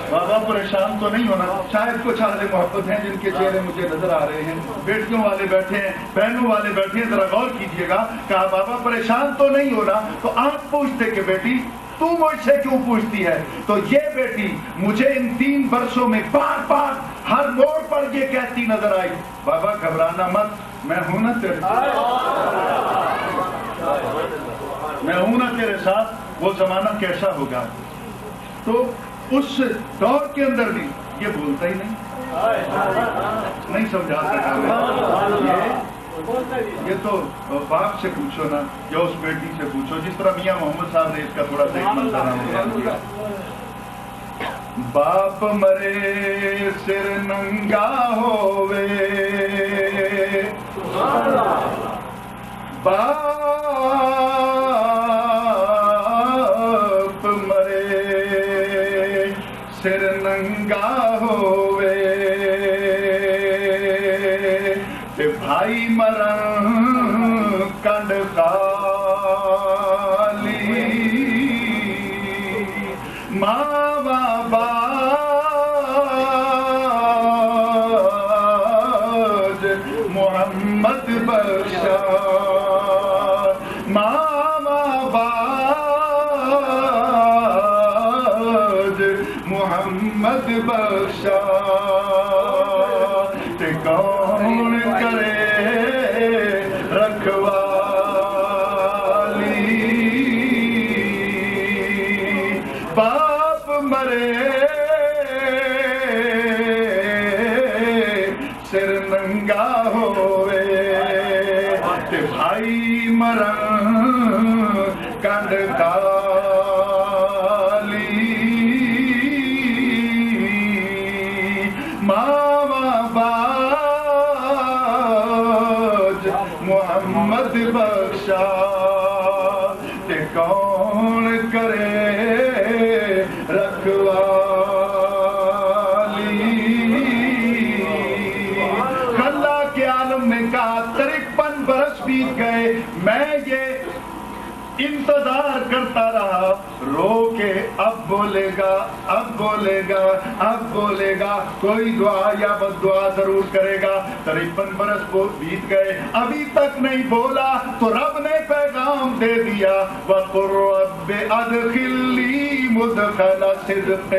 بابا پریشان تو نہیں ہونا. شاید کچھ اہل محبت ہیں جن کے چہرے مجھے نظر آ رہے ہیں، بیٹیوں والے بیٹھے ہیں، بہنوں والے بیٹھے ہیں، ذرا غور کیجئے گا. کہا بابا پریشان تو نہیں ہونا. تو آپ پوچھتے کہ بیٹی تو مجھ سے کیوں پوچھتی ہے؟ تو یہ بیٹی مجھے ان 3 برسوں میں بار بار ہر موڑ پر یہ کہتی نظر آئی بابا گھبرانا مت، میں ہوں نا تیرے ساتھ، میں ہوں نا تیرے ساتھ. وہ زمانہ کیسا ہوگا؟ تو اس دور کے اندر بھی یہ بولتا ہی نہیں سمجھا سکا. یہ تو باپ سے پوچھو نا یا اس بیٹی سے پوچھو، جس طرح میاں محمد صاحب نے اس کا تھوڑا سا بیان کیا. باپ مرے سر ننگا ہووے، باپ مرے سر ننگا ہووے، تے بھائی مرن کنڈ خالی، ماوا باج محمد بخشا، ماوا باج محمد بخشا، تے کون کرے رکھوالی، باپ مرے سر ننگا ہوئے، تے بھائی مرن کنڈ کالی، ماوا باج محمد بخشا، تے کون کرے رکھوالی. اللہ کے عالم نے کہا 53 برس بیت گئے، میں یہ انتظار کرتا رہا، رو کے اب بولے گا، اب بولے گا، اب بولے گا، کوئی دعا یا بد دعا ضرور کرے گا. 53 برس بیت گئے، ابھی تک نہیں بولا تو رب نے پیغام دے دیا وَقُلْ رَبِّ أَدْخِلْنِي مُدْخَلَ صِدْقٍ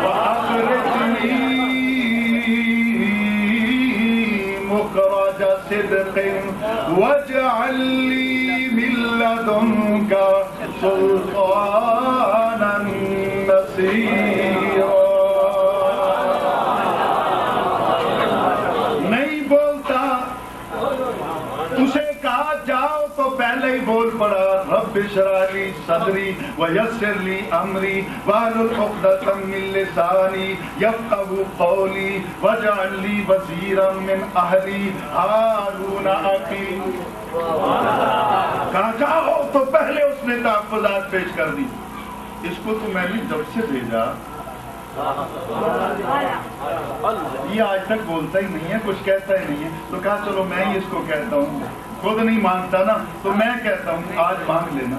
وَأَخْرِجْنِي مُخْرَجَ صِدْقٍ وَاجْعَلْ لِي مِن لَّدُنكَ سُلْطَانًا نَصِيرًا. نہیں بولتا، اسے کہا جاؤ تو پہلے ہی بول پڑا رب اشرح لی صدری ویسر لی امری واحلل عقدۃ من لسانی یفقهوا قولی واجعل لی وزیرا من اہلی ہارون اخی. کہا جاؤ تو پہلے اس نے تحفظات پیش کر دی. اس کو تو میں نے جب سے بھیجا یہ آج تک بولتا ہی نہیں ہے، کچھ کہتا ہی نہیں ہے، تو کہا چلو میں ہی اس کو کہتا ہوں، خود نہیں مانگتا نا تو میں کہتا ہوں آج مانگ لینا۔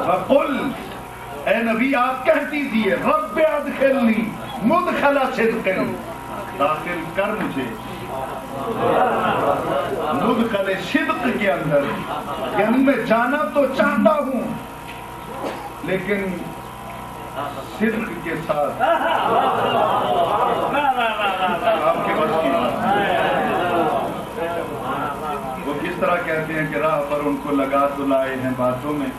فقل، اے نبی آپ کہہ دیجیے، رب ادخلنی مدخل صدق، داخل کر مجھے مدخل صدق کے اندر، یعنی میں جانا تو چاہتا ہوں لیکن صدق کے ساتھ، آپ کے بس کی وہ کس طرح کہتے ہیں کہ راہ پر ان کو لگا تو لائے ہیں باتوں میں،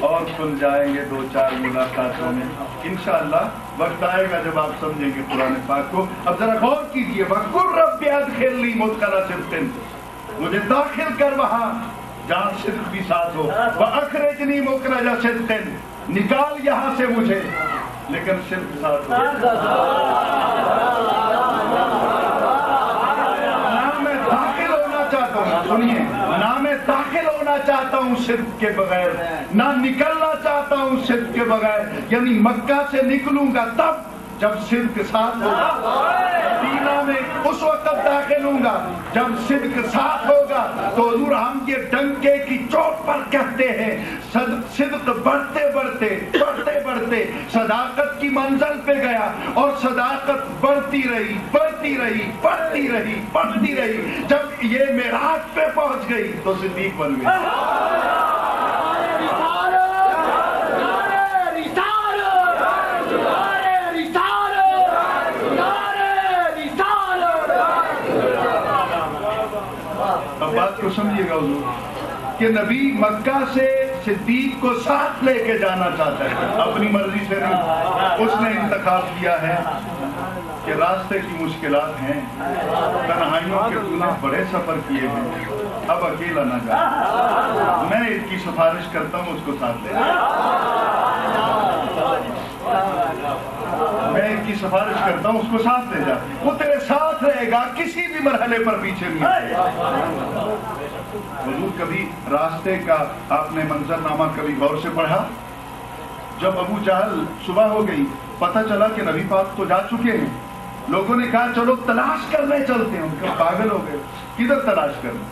اور کھل جائیں گے دو چار ملاقاتوں میں۔ انشاءاللہ وقت آئے گا جب آپ سمجھیں گے قرآن پاک کو۔ اب ذرا غور کیجئے، وَقُلْ رَبِّ أَدْخِلْنِي مُدْخَلَ صِدْقٍ، مجھے داخل کر وہاں جہاں صدق بھی ساتھ ہو، وَأَخْرِجْنِي مُخْرَجَ صِدْقٍ، نکال یہاں سے مجھے لیکن صدق ساتھ ہو۔ نہ میں داخل ہونا چاہتا ہوں، سنیے، نہ میں داخل ہونا چاہتا ہوں صدق کے بغیر، نہ نکلنا چاہتا ہوں صدق کے بغیر، یعنی مکہ سے نکلوں گا تب جب صدق ساتھ ہوگا، مدینہ میں اس وقت داخل ہوں گا جب صدق ساتھ ہوگا۔ تو حضور ہم یہ ڈنکے کی چوٹ پر کہتے ہیں، صدق بڑھتے بڑھتے بڑھتے بڑھتے صداقت کی منزل پہ گیا، اور صداقت بڑھتی رہی بڑھتی رہی بڑھتی رہی بڑھتی رہی، جب یہ معراج پہ پہنچ گئی تو صدیق بن گئی۔ اب بات کو سمجھیے گا حضور کہ نبی مکہ سے صدیق کو ساتھ لے کے جانا چاہتا ہے، اپنی مرضی سے نہیں۔ اس نے انتخاب کیا ہے کہ راستے کی مشکلات ہیں، تنہائیوں کے تو نے بڑے سفر کیے ہیں، اب اکیلا نہ جا، میں اس کی سفارش کرتا ہوں اس کو ساتھ لے جا، میں ان کی سفارش کرتا ہوں اس کو ساتھ لے جا، وہ تیرے ساتھ رہے گا، کسی بھی مرحلے پر پیچھے نہیں رہے گا۔ حضور کبھی راستے کا آپ نے منظرنامہ کبھی غور سے پڑھا؟ جب ابو جہل صبح ہو گئی، پتہ چلا کہ نبی پاک تو جا چکے ہیں، لوگوں نے کہا چلو تلاش کرنے چلتے ہیں، ان کا پاگل ہو گئے، کدھر تلاش کرنا؟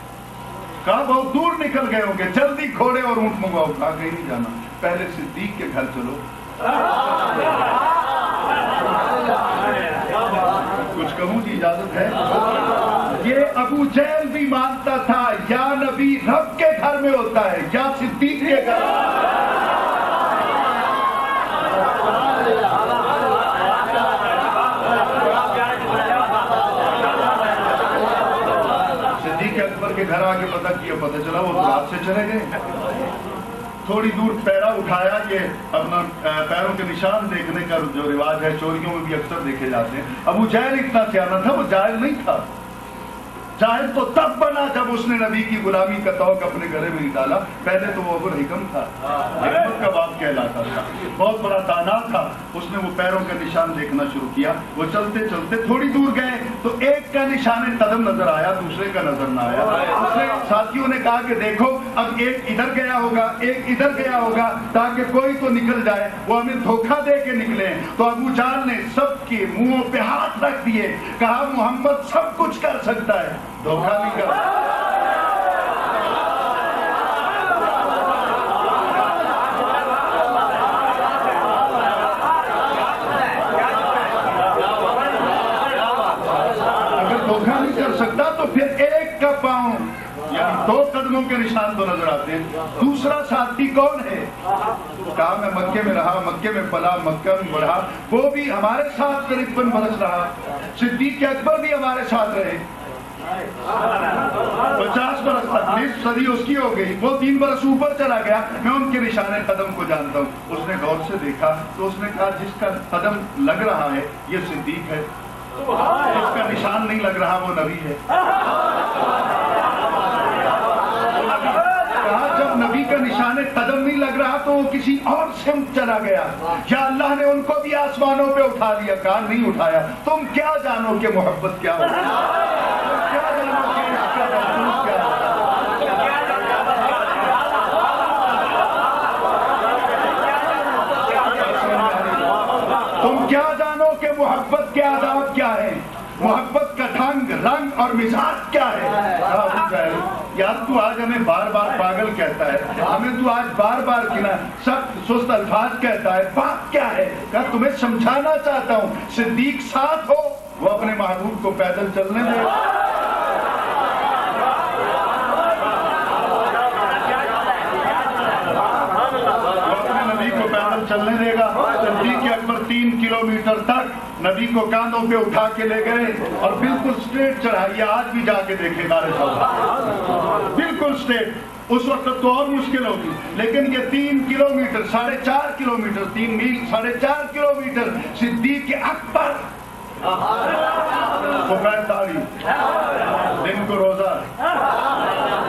کہا بہت دور نکل گئے ہوں گے، جلدی گھوڑے اور اونٹ منگواؤ۔ کہا کہیں نہیں جانا، پہلے صدیق کے گھر چلو۔ کچھ کہوں جی اجازت ہے؟ یہ ابو جہل بھی مانتا تھا یا نبی رب کے گھر میں ہوتا ہے یا صدیق کے گھر۔ صدیق اکبر کے گھر آگے پتہ کیا، پتہ چلا وہ رات سے چلے گئے۔ تھوڑی دور پیرا اٹھایا، یہ اپنا پیروں کے نشان دیکھنے کا جو رواج ہے چوریوں میں بھی اکثر دیکھے جاتے ہیں۔ ابو جہل اتنا سیانا تھا، وہ جاہل نہیں تھا، جاہل تو تب بنا جب اس نے نبی کی غلامی کا توق اپنے گلے میں ڈالا۔ پہلے تو وہ ابو الحکم تھا، حکمت کا باپ کہلاتا تھا، بہت بڑا دانا تھا۔ اس نے وہ پیروں کا نشان دیکھنا شروع کیا، وہ چلتے چلتے تھوڑی دور گئے تو ایک کا نشان قدم نظر آیا، دوسرے کا نظر نہ آیا۔ اس نے ساتھیوں نے کہا کہ دیکھو اب ایک ادھر گیا ہوگا ایک ادھر گیا ہوگا تاکہ کوئی تو نکل جائے، وہ ہمیں دھوکہ دے کے نکلے۔ تو ابو جہل نے سب کے منہوں پہ ہاتھ رکھ دیے، کہا محمد سب کچھ کر سکتا ہے، دھوکہ نہیں کر۔ اگر دھوکہ نہیں کر سکتا تو پھر ایک کا پاؤں یعنی 2 قدموں کے نشان تو نظر آتے ہیں۔ دوسرا ساتھی کون ہے؟ کہا میں مکے میں رہا، مکے میں پلا، مکہ میں بڑھا، وہ بھی ہمارے ساتھ قریب 50 برس رہا۔ صدیق اکبر بھی ہمارے ساتھ رہے 50 برس تک، نصف صدی اس کی ہو گئی، وہ 3 برس اوپر چلا گیا، میں ان کے نشان قدم کو جانتا ہوں۔ اس نے غور سے دیکھا تو اس نے کہا جس کا قدم لگ رہا ہے یہ صدیق ہے، جس کا نشان نہیں لگ رہا وہ نبی ہے۔ کہا جب نبی کا نشان قدم نہیں لگ رہا تو وہ کسی اور سمت چلا گیا، یا اللہ نے ان کو بھی آسمانوں پہ اٹھا لیا؟ کہا نہیں اٹھایا، تم کیا جانو کہ محبت کیا ہوتی ہے، کیا جانو کہ اس کا محسوس کیا ہوتا ہے، تم اور مزاج کیا ہے؟ ابو جہل یار تو آج ہمیں بار بار پاگل کہتا ہے, ہمیں تو آج بار بار سخت سست الفاظ کہتا ہے, بات کیا ہے؟ کہا تمہیں سمجھانا چاہتا ہوں, صدیق ساتھ ہو وہ اپنے محبوب کو پیدل چلنے دے, چلنے دے گا. صدیق اکبر 3 کلومیٹر تک نبی کو کاندھوں پہ اٹھا کے لے گئے اور بالکل اسٹریٹ چڑھائی, آج بھی جا کے دیکھیں نارے صاحب, بالکل اسٹریٹ. اس وقت تو اور مشکل ہوگی, لیکن یہ 3 کلومیٹر 4.5 کلومیٹر 3 میل 4.5 کلومیٹر صدیق اکبر صبح تاریخ, دن کو روزہ,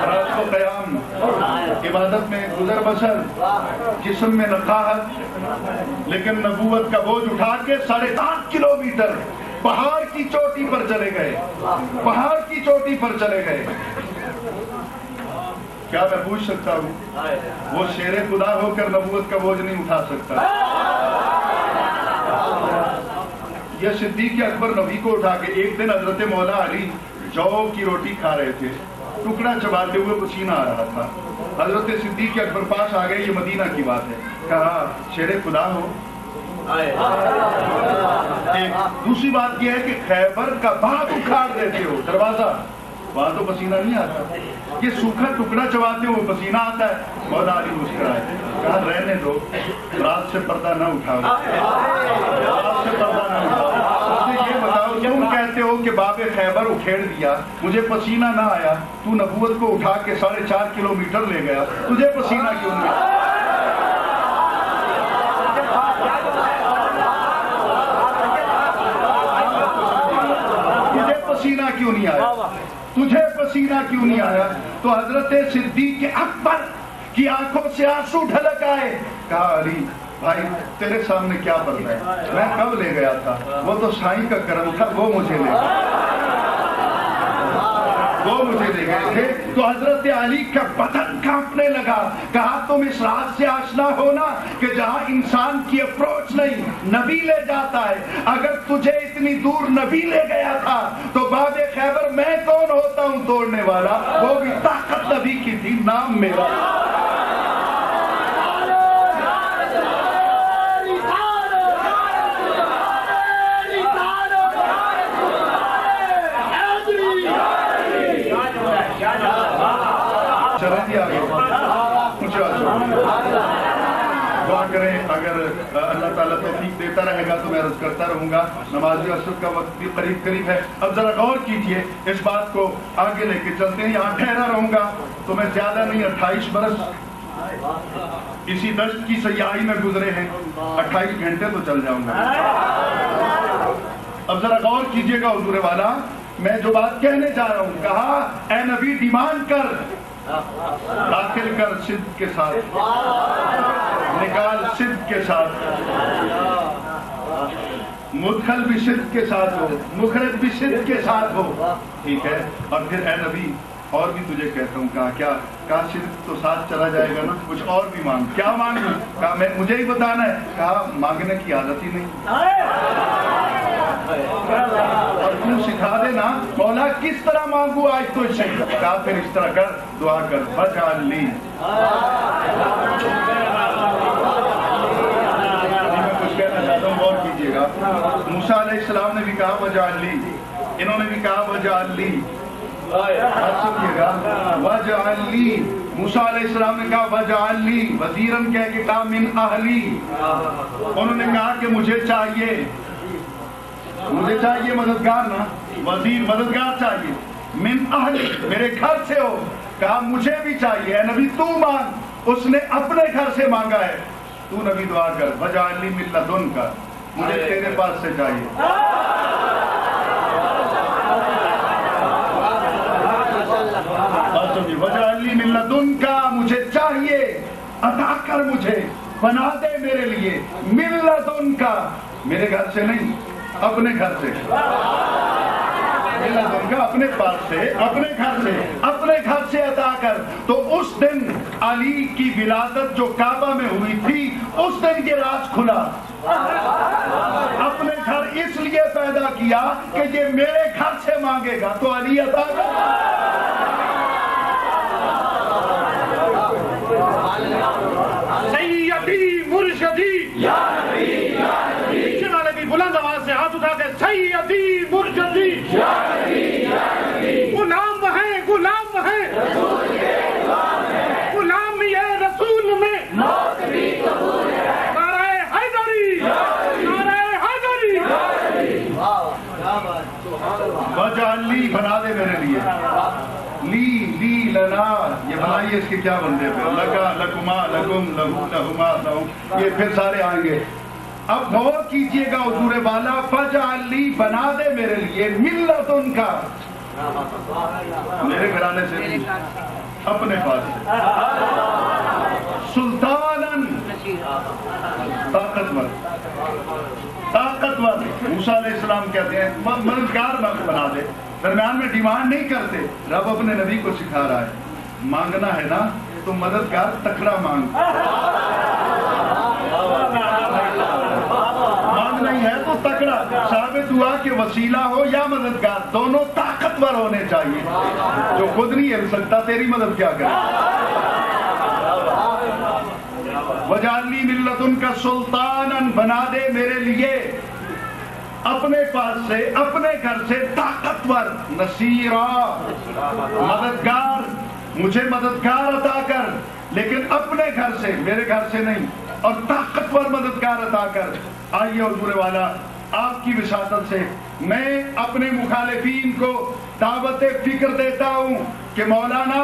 رات کو قیام, عبادت میں گزر بسر, جسم میں نقاہت, لیکن نبوت کا بوجھ اٹھا کے 8.5 کلومیٹر پہاڑ کی چوٹی پر چلے گئے, پہاڑ کی چوٹی پر چلے گئے. کیا میں پوچھ سکتا ہوں وہ شیر خدا ہو کر نبوت کا بوجھ نہیں اٹھا سکتا؟ یہ صدیق اکبر نبی کو اٹھا کے, ایک دن حضرت مولا علی جو کی روٹی کھا رہے تھے, ٹکڑا چباتے ہوئے پسینہ آ رہا تھا. حضرت صدیق اکبر پاس آ گئے, یہ مدینہ کی بات ہے, کہا شیر خدا ہو. ایک دوسری بات یہ ہے کہ خیبر کا بات اکھاڑ دیتے ہو, دروازہ, وہاں تو پسینہ نہیں آتا, یہ سوکھا ٹکڑا چباتے ہو پسینہ آتا ہے. مولا علی مسکرائے, کہا رہنے دو, رات سے پردہ نہ اٹھاؤ, رات سے پردہ نہ اٹھاؤ. یہ بتاؤ, تم کہتے ہو کہ باب خیبر اکھیڑ دیا, مجھے پسینہ نہ آیا, تو نبوت کو اٹھا کے 4.5 کلومیٹر لے گیا, تجھے پسینہ کیوں نہیں آیا؟ تجھے پسینہ کیوں نہیں آیا؟ تجھے پسینہ کیوں نہیں آیا؟ تو حضرت صدیق اکبر کی آنکھوں سے آنسو ڈھلک آئے. کہا علی بھائی تیرے سامنے کیا پڑتا ہے, میں کب لے گیا تھا, وہ تو سائیں کا کرم تھا, وہ مجھے لے گئے, وہ مجھے لے گئے تھے. تو حضرت علی کا بدن کانپنے لگا. کہا تم اس راز سے آشنا ہونا کہ جہاں انسان کی اپروچ نہیں نبی لے جاتا ہے, اگر تجھے اتنی دور نبی لے گیا تھا تو باب خیبر میں کون ہوتا ہوں توڑنے والا, وہ بھی طاقت نبی کی تھی, نام میرا. دعا کریں, اگر اللہ تعالیٰ توفیق دیتا رہے گا تو میں عرض کرتا رہوں گا. نماز عصر کا وقت بھی قریب قریب ہے. اب ذرا غور کیجئے, اس بات کو آگے لے کے چلتے ہیں. یہاں ٹھہرا رہوں گا تو میں زیادہ نہیں, 28 برس اسی دشت کی سیاحی میں گزرے ہیں, 28 گھنٹے تو چل جاؤں گا. اب ذرا غور کیجئے گا حضور والا, میں جو بات کہنے جا رہا ہوں. کہا اے نبی ڈیمانڈ کر, داخل کر صدق کے ساتھ, نکال صدق کے ساتھ, مدخل بھی صدق کے ساتھ ہو, مخرج بھی صدق کے ساتھ ہو, ٹھیک ہے. اور پھر اے نبی اور بھی تجھے کہتا ہوں. کہا صدق تو ساتھ چلا جائے گا نا, کچھ اور بھی مانگ. کیا مانگوں؟ کہا میں مجھے ہی بتانا ہے. کہا مانگنے کی عادت ہی نہیں, اور تم سکھا دینا مولا کس طرح مانگوں آج تو سے. کہا پھر اس طرح کر, دعا کر, وجعل لی. میں کچھ کہنا چاہتا ہوں, غور کیجیے گا. موسیٰ علیہ السلام نے بھی کہا وجعل لی, انہوں نے بھی کہا وجعل لی. سمجھیے گا, وجعل لی. موسیٰ علیہ السلام نے کہا وجعل لی, وزیرن کہہ کے کہا من اہلی. انہوں نے کہا کہ مجھے چاہیے مددگار, نا وزیر مددگار چاہیے. من اہلی, میرے گھر سے ہو. کہا مجھے بھی چاہیے. اے نبی تو مانگ. اس نے اپنے گھر سے مانگا ہے. تو نبی دعا کر, وجعل لی من لدنک, مجھے تیرے پاس سے چاہیے. وجعل لی من لدنک, مجھے چاہیے, عطا کر مجھے, بنا دے میرے لیے. من لدنک, میرے گھر سے نہیں, اپنے گھر سے. اپنے پاس سے, اپنے گھر سے عطا کر. تو اس دن علی کی ولادت جو کعبہ میں ہوئی تھی, اس دن یہ راز کھلا. اپنے گھر اس لیے پیدا کیا کہ یہ میرے گھر سے مانگے گا تو علی عطا سیدی مرشدی یا نبی یا نبی، چنانچہ بھی بلند آواز سے ہاتھ اٹھا کے سیدی مرشدی یا نبی یا نبی، غلام ہیں غلام ہیں رسول کے غلام ہیں، غلامی ہے رسول میں موت بھی قبول ہے، نعرہ حیدری نعرہ حیدری، وجعل لی بنا دے میرے لیے، لی لنا، یہ بنائیے اس کے کیا بندے پہ، لگا لکما لکم لہو لہما لہم، یہ پھر سارے آئیں گے۔ اب غور کیجئے گا حضور والا، فجعل لی بنا دے میرے لیے، ملت ان کا، میرے گھرانے سے نہیں، اپنے پاس سے، سلطانن، طاقتور، طاقتور، موسیٰ علیہ السلام کہتے ہیں مددگار بنا دے، درمیان میں ڈیمانڈ نہیں کرتے، رب اپنے نبی کو سکھا رہا ہے، مانگنا ہے نا تو مددگار تکڑا مانگ، مانگنا ہی ہے تو تکڑا، صاحب دعا کے وسیلہ ہو یا مددگار، دونوں طاقتور ہونے چاہیے، جو خود نہیں ہل سکتا تیری مدد کیا کرے۔ وجعل لی ملت ان کا سلطانن، بنا دے میرے لیے اپنے پاس سے، اپنے گھر سے، طاقتور، نصیرا، مددگار، مجھے مددگار عطا کر، لیکن اپنے گھر سے، میرے گھر سے نہیں، اور طاقتور مددگار عطا کر۔ آئیے حضور والا، آپ کی وساطت سے میں اپنے مخالفین کو دعوت فکر دیتا ہوں کہ مولانا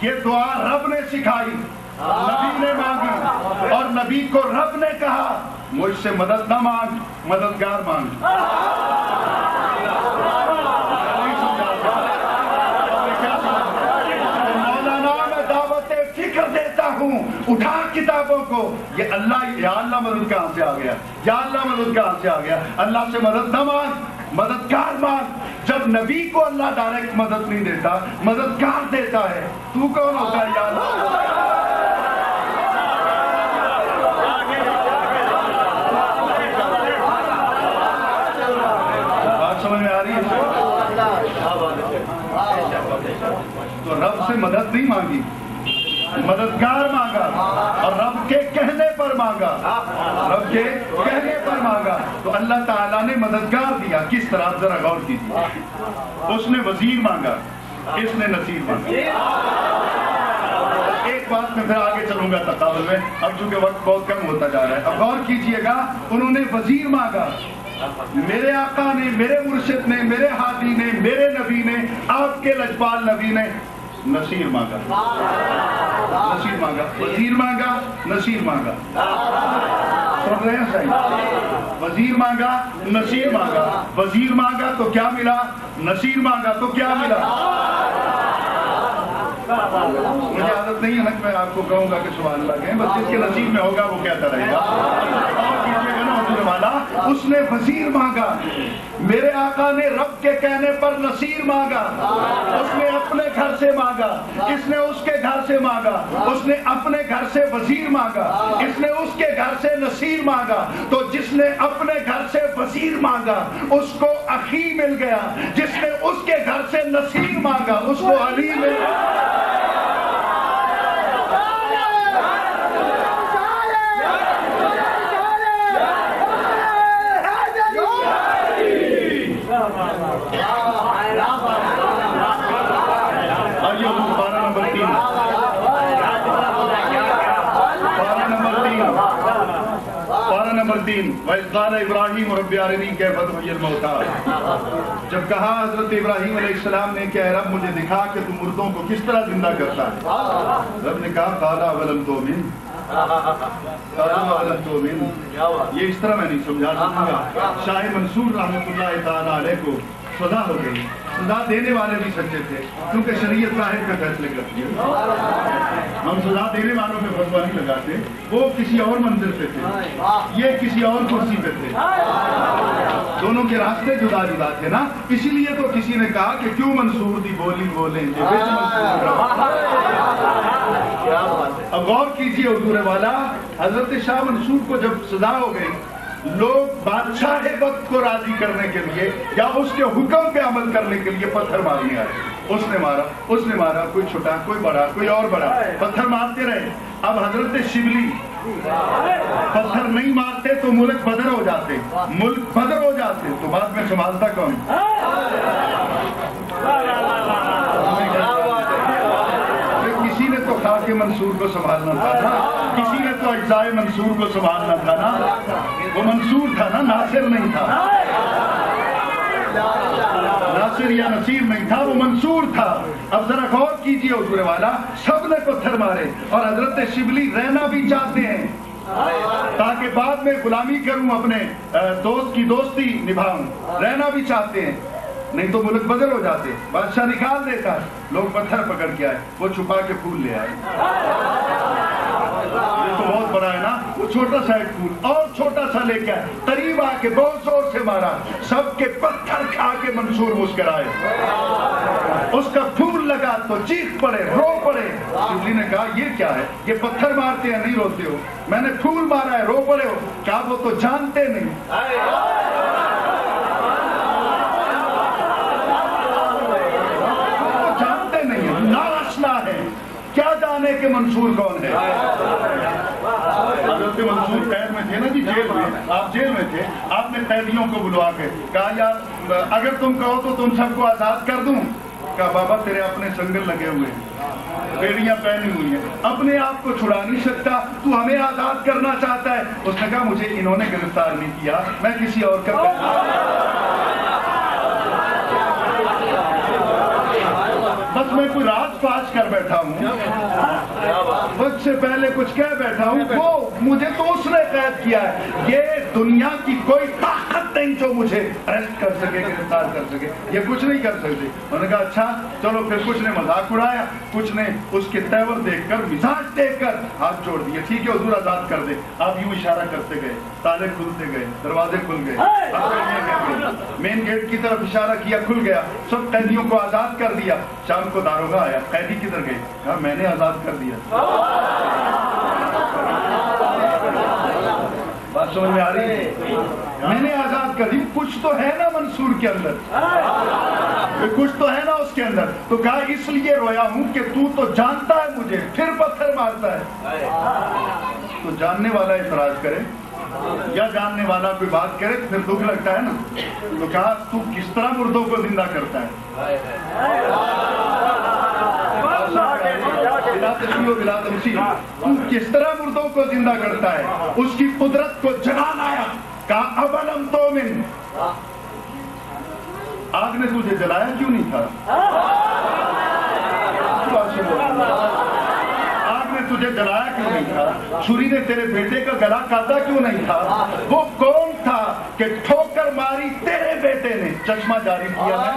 یہ دعا رب نے سکھائی، نبی نے مانگی، اور نبی کو رب نے کہا مجھ سے مدد نہ مانگ، مددگار مانگ۔ مولانا میں دعوت فکر دیتا ہوں، اٹھا کتابوں کو، یہ اللہ، یا اللہ مدد کہاں سے آ گیا، یا اللہ مدد کہاں سے آ گیا، اللہ سے مدد نہ مانگ، مددگار مانگ۔ جب نبی کو اللہ ڈائریکٹ مدد نہیں دیتا، مددگار دیتا ہے، تو کون ہوتا ہے یا اللہ؟ سمجھ میں آ رہی ہے؟ تو رب سے مدد نہیں مانگی، مددگار مانگا، اور رب کے کہنے پر مانگا، رب کے کہنے پر مانگا، تو اللہ تعالیٰ نے مددگار دیا۔ کس طرح؟ ذرا غور کیجیے، اس نے وزیر مانگا، اس نے نصیر مانگا۔ ایک بات میں پھر آگے چلوں گا تقابل میں، اب چونکہ وقت بہت کم ہوتا جا رہا ہے، اب غور کیجیے گا، انہوں نے وزیر مانگا، میرے آقا نے، میرے مرشد نے، میرے ہادی نے، میرے نبی نے، آپ کے لجپال نبی نے نصیر مانگا، نصیر مانگا، وزیر مانگا، نصیر مانگا، سن رہے ہیں صحیح؟ وزیر مانگا، نصیر مانگا، وزیر مانگا تو کیا ملا، نصیر مانگا تو کیا ملا؟ مجھے عادت نہیں ہے کہ میں آپ کو کہوں گا کہ سبحان اللہ کہیں، بس جس کے نصیب میں ہوگا وہ کہتا رہے گا۔ اور کیجیے گا نا حضور والا، اس نے وزیر مانگا، میرے آقا نے رب کے کہنے پر نصیر مانگا، اس نے اپنے گھر سے مانگا، اس نے اس کے گھر سے مانگا، اس نے اپنے گھر سے وزیر مانگا، اس نے اس کے گھر سے نصیر مانگا، تو جس نے اپنے گھر سے وزیر مانگا اس کو اخی مل گیا، جس نے اس کے گھر سے نصیر مانگا اس کو علی مل گیا۔ پارہ نمبر 3، وَإِذْ قَالَ إِبْرَاهِيمُ رَبِّ أَرِنِي كَيْفَ تُحْيِي الْمَوْتَىٰ، جب کہا حضرت ابراہیم علیہ السلام نے کہ اے رب مجھے دکھا کہ تم مردوں کو کس طرح زندہ کرتا ہے، رب نے کہا قَالَ أَوَلَمْ تُؤْمِنْ، قَالَ أَوَلَمْ تُؤْمِنْ۔ یہ اس طرح میں نہیں سمجھا سکوں گا، شاہ منصور رحمۃ اللہ تعالیٰ علیہ کو سزا ہو گئی، سزا دینے والے بھی سچے تھے کیونکہ شریعت ظاہر کا فیصلے کرتی ہے، ہم سزا دینے والوں پہ فتویٰ نہیں لگاتے، وہ کسی اور منزل پہ تھے، یہ کسی اور کرسی پہ تھے، دونوں کے راستے جدا جدا تھے نا، اسی لیے تو کسی نے کہا کہ کیوں منصور دی بولی بولیں گے، اب غور کیجیے حضور والا، حضرت شاہ منصور کو جب سزا ہو گئی لوگ بادشاہ وقت کو راضی کرنے کے لیے یا اس کے حکم پہ عمل کرنے کے لیے پتھر مارنے آئے. اس نے مارا, کوئی چھوٹا, کوئی بڑا, کوئی اور بڑا, پتھر مارتے رہے. اب حضرت شبلی پتھر نہیں مارتے تو ملک بدر ہو جاتے, تو بعد میں سنبھالتا کون؟ کسی نے تو خاک منصور کو سنبھالنا تھا نا, کسی نے تو اجزاء منصور کو سنبھالنا تھا نا. وہ منصور تھا نا, ناصر نہیں تھا. ناصر یا نصیر نہیں تھا, وہ منصور تھا. اب ذرا غور کیجئے حضور والا, سب نے پتھر مارے اور حضرت شبلی رہنا بھی چاہتے ہیں تاکہ بعد میں غلامی کروں, اپنے دوست کی دوستی نبھاؤں. رہنا بھی چاہتے ہیں, نہیں تو ملک بدل ہو جاتے. بادشاہ نکال دیتا, لوگ پتھر پکڑ کے آئے, وہ چھپا کے پھول لے آئے. یہ تو بہت بڑا ہے نا. وہ چھوٹا سا ایک پھول اور چھوٹا سا لے کے آئے, قریب آ کے بہت زور سے مارا, سب کے پتھر کھا کے منصور مسکرائے. اس کا پھول لگا تو چیخ پڑے, رو پڑے. شبلی نے کہا یہ کیا ہے, یہ پتھر مارتے ہیں نہیں روتے ہو, میں نے پھول مارا ہے رو پڑے ہو. کہا وہ تو جانتے نہیں, ناشنا ہے, کیا جانے کہ منصور کون ہے. حضرت منصور قید میں تھے نا جی, جیل میں. آپ جیل میں تھے, آپ نے قیدیوں کو بلوا کے کہا یار اگر تم کہو تو تم سب کو آزاد کر دوں. کہا بابا تیرے اپنے سنگل لگے ہوئے ہیں, بیڑیاں پہنی ہوئی ہیں, اپنے آپ کو چھڑا نہیں سکتا, تو ہمیں آزاد کرنا چاہتا ہے. اس نے کہا مجھے انہوں نے گرفتار نہیں کیا, میں کسی اور کا بس میں کوئی راز پاش کر بیٹھا ہوں, وقت سے پہلے کچھ کہہ بیٹھا ہوں. وہ مجھے تو اس نے قید کیا ہے, یہ دنیا کی کوئی طاقت نہیں جو مجھے اریسٹ کر سکے, گرفتار کر سکے, یہ کچھ نہیں کر سکتے. انہوں نے کہا اچھا چلو پھر. کچھ نے مذاق اڑایا, کچھ نے اس کے تیور دیکھ کر, مزاج دیکھ کر ہاتھ جوڑ دیے. ٹھیک ہے حضور آزاد کر دے. آپ یوں اشارہ کرتے گئے, تالے کھلتے گئے, دروازے کھل گئے, مین گیٹ کی طرف اشارہ کیا, کھل گیا. سب قیدیوں کو آزاد کر دیا. شام کو داروغہ آیا, قیدی کدھر گئے؟ کہا میں نے آزاد کر دیا. بات سمجھ میں آ رہی ہے؟ میں نے آزاد کر دی. کچھ تو ہے نا منصور کے اندر, کچھ تو ہے نا اس کے اندر. تو کہا اس لیے رویا ہوں کہ تو جانتا ہے مجھے, پھر پتھر مارتا ہے. تو جاننے والا اعتراض کرے یا جاننے والا کوئی بات کرے پھر دکھ لگتا ہے نا. تو کہا تو کس طرح مردوں کو زندہ کرتا ہے؟ بلا تشبیہ و بلا تمثیل, تو کس طرح مردوں کو زندہ کرتا ہے؟ اس کی قدرت کو جگا لایا. کہا اولم تؤمن, آگ نے تجھے جلایا کیوں نہیں تھا؟ آگ نے تجھے جلایا کیوں نہیں تھا؟ چھری نے تیرے بیٹے کا گلا کاٹا کیوں نہیں تھا؟ وہ کون تھا کہ ٹھوکر ماری تیرے بیٹے نے, چشمہ جاری کیا ہے.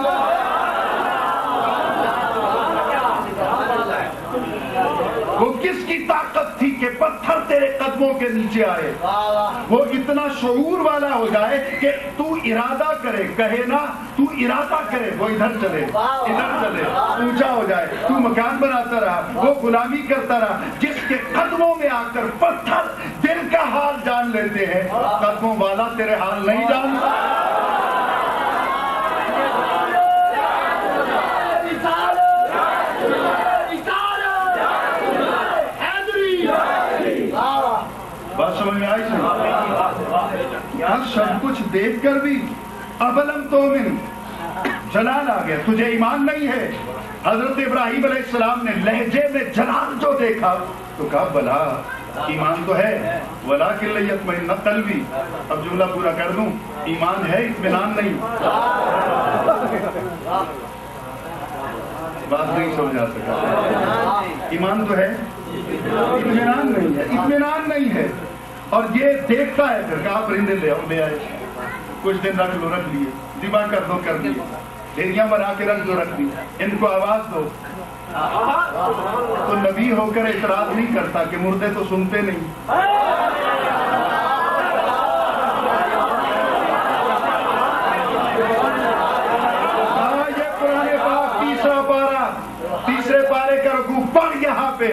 وہ کس کی طاقت تھی کہ پتھر تیرے قدموں کے نیچے آئے؟ وہ اتنا شعور والا ہو جائے کہ تو ارادہ کرے, کہے نا تو ارادہ کرے, وہ ادھر چلے اونچا ہو جائے. تو مکان بناتا رہا, وہ غلامی کرتا رہا. جس کے قدموں میں آ کر پتھر دل کا حال جان لیتے ہیں, قدموں والا تیرے حال نہیں جانتا. بات سمجھ میں آئی سب کچھ دیکھ کر بھی اولم تؤمن, جلال آ گیا, تجھے ایمان نہیں ہے. حضرت ابراہیم علیہ السلام نے لہجے میں جلال جو دیکھا تو کہا بلا ایمان تو ہے, ولکن لیطمئن قلبی. اب جملہ پورا کر دوں, ایمان ہے اطمینان نہیں. بات نہیں سمجھا سکا. ایمان تو ہے اطمینان نہیں ہے, اطمینان نہیں ہے. اور یہ دیکھتا ہے پھر کہا پرندے لے آؤ, لے آئے. کچھ دن رکھ لو, رکھ لیے. ذبح کر دو, کر دیے. ڈھیریاں بنا کے رکھ دو, رکھ دی. ان کو آواز دو. تو نبی ہو کر اعتراض نہیں کرتا کہ مردے تو سنتے نہیں. یہ قرآن پاک تیسرا پارہ, تیسرے پارے کا رکوع پڑھ یہاں پہ.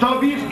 24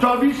24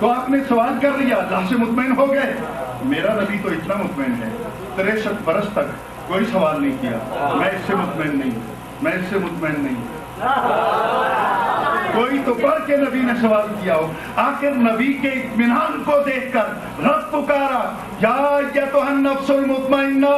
تو آپ نے سوال کر لیا، اللہ سے مطمئن ہو گئے. میرا نبی تو اتنا مطمئن ہے 63 برس تک کوئی سوال نہیں کیا میں اس سے مطمئن نہیں ہوں، میں اس سے مطمئن نہیں ہوں. کوئی تو پڑھ کے نبی نے سوال کیا ہو. آخر نبی کے اطمینان کو دیکھ کر رب پکارا، یا ایتھا النفس المطمئنہ،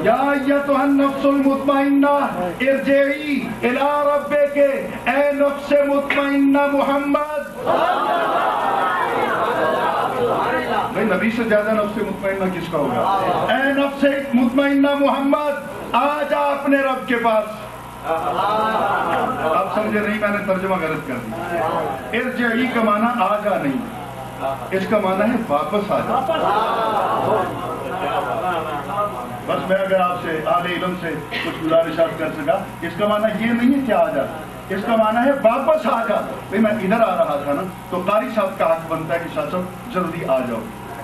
یا ایتھا النفس المطمئنہ ارجعی الی ربک، اے نفس مطمئنہ محمد. بھئی نبی سے زیادہ نفس مطمئنہ کس کا ہوگا؟ اے نفس مطمئنہ محمد، آ جا اپنے رب کے پاس. آپ سمجھے نہیں، میں نے ترجمہ غلط کر دیا. ارجعی کا معنی آ جا نہیں، اس کا معنی ہے واپس آ جا. بس میں اگر آپ سے اہل علم سے کچھ گزارشات کر سکا، اس کا معنی یہ نہیں ہے کہ آ جا، اس کا معنی ہے واپس آ جا. بھئی میں ادھر آ رہا تھا نا، تو قاری صاحب کا حق بنتا ہے کہ شاہ صاحب جلدی آ جاؤ،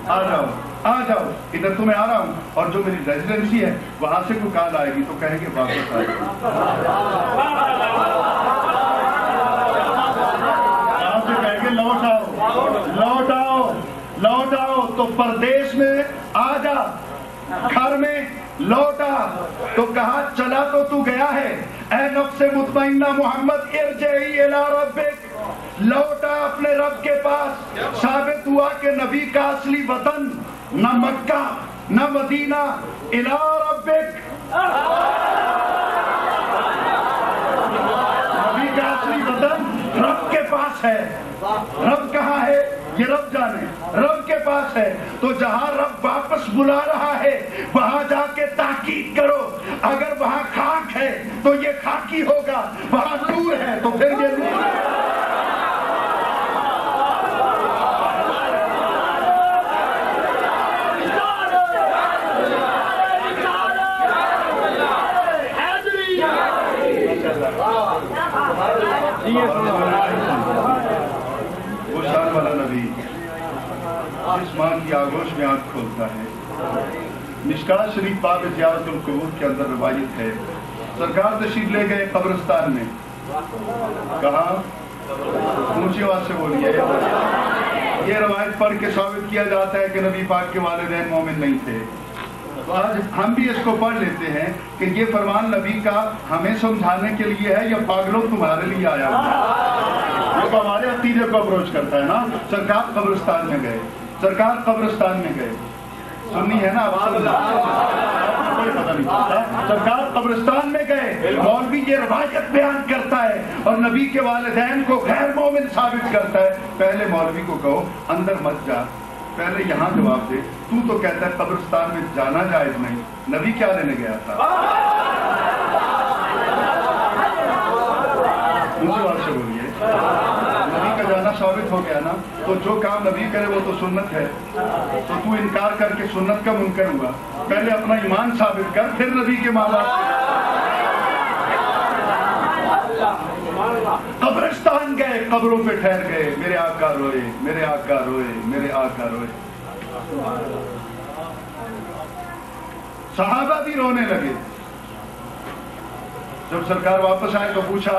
آ جاؤ، آ جاؤ، ادھر تو میں آ رہا ہوں، اور جو میری ریزیڈنسی ہے وہاں سے کوئی کال آئے گی تو کہیں گے واپس آ جاؤ. یہاں سے کہیں گے لوٹ آؤ، لوٹ آؤ، لوٹ آؤ. تو پردیش میں آ جا، گھر میں لوٹا. تو کہا چلا تو گیا ہے، اے نفس مطمئنہ محمد ارجعی الی ربک، لوٹا اپنے رب کے پاس. ثابت ہوا کہ نبی کا اصلی وطن نہ مکہ نہ مدینہ، الی ربک. نبی کا اصلی وطن رب کے پاس ہے. رب کہاں ہے یہ رب جانے، رب کے پاس ہے. تو جہاں رب واپس بلا رہا ہے وہاں جا کے تحقیق کرو. اگر وہاں خاک ہے تو یہ خاکی ہوگا، وہاں نور ہے تو پھر یہ نور ہے. وہ شان والا نبی جس ماں کی آگوش میں آنکھ کھولتا ہے. مشکات شریف باب زیارت القبور کے اندر روایت ہے، سرکار تشریف لے گئے قبرستان میں. کہاں؟ اونچی آواز سے بولیے. یہ روایت پڑھ کے ثابت کیا جاتا ہے کہ نبی پاک کے والدین مومن نہیں تھے. تو آج ہم بھی اس کو پڑھ لیتے ہیں کہ یہ فرمان نبی کا ہمیں سمجھانے کے لیے ہے یا پاگلوں تمہارے لیے آیا ہے؟ جو ہمارے عقیدے کو اپروچ کرتا ہے نا. سرکار قبرستان میں گئے، سرکار قبرستان میں گئے. سننی ہے نا آپ؟ کوئی پتہ نہیں چلتا. سرکار قبرستان میں گئے. مولوی یہ روایت بیان کرتا ہے اور نبی کے والدین کو غیر مومن ثابت کرتا ہے. پہلے مولوی کو کہو اندر مت جا، پہلے یہاں جواب دے. تو کہتا ہے قبرستان میں جانا جائز نہیں، نبی کیا لینے گیا تھا؟ دوسری بات سے بولیے. نبی کا جانا ثابت ہو گیا نا، تو جو کام نبی کرے وہ تو سنت ہے. تو انکار کر کے سنت کا منکر ہوا. پہلے اپنا ایمان ثابت کر، پھر نبی کے مالا. قبرستان گئے، قبروں پہ ٹھہر گئے. میرے آقا روئے، میرے آقا روئے، میرے آقا روئے. صحابہ بھی رونے لگے. جب سرکار واپس آئے تو پوچھا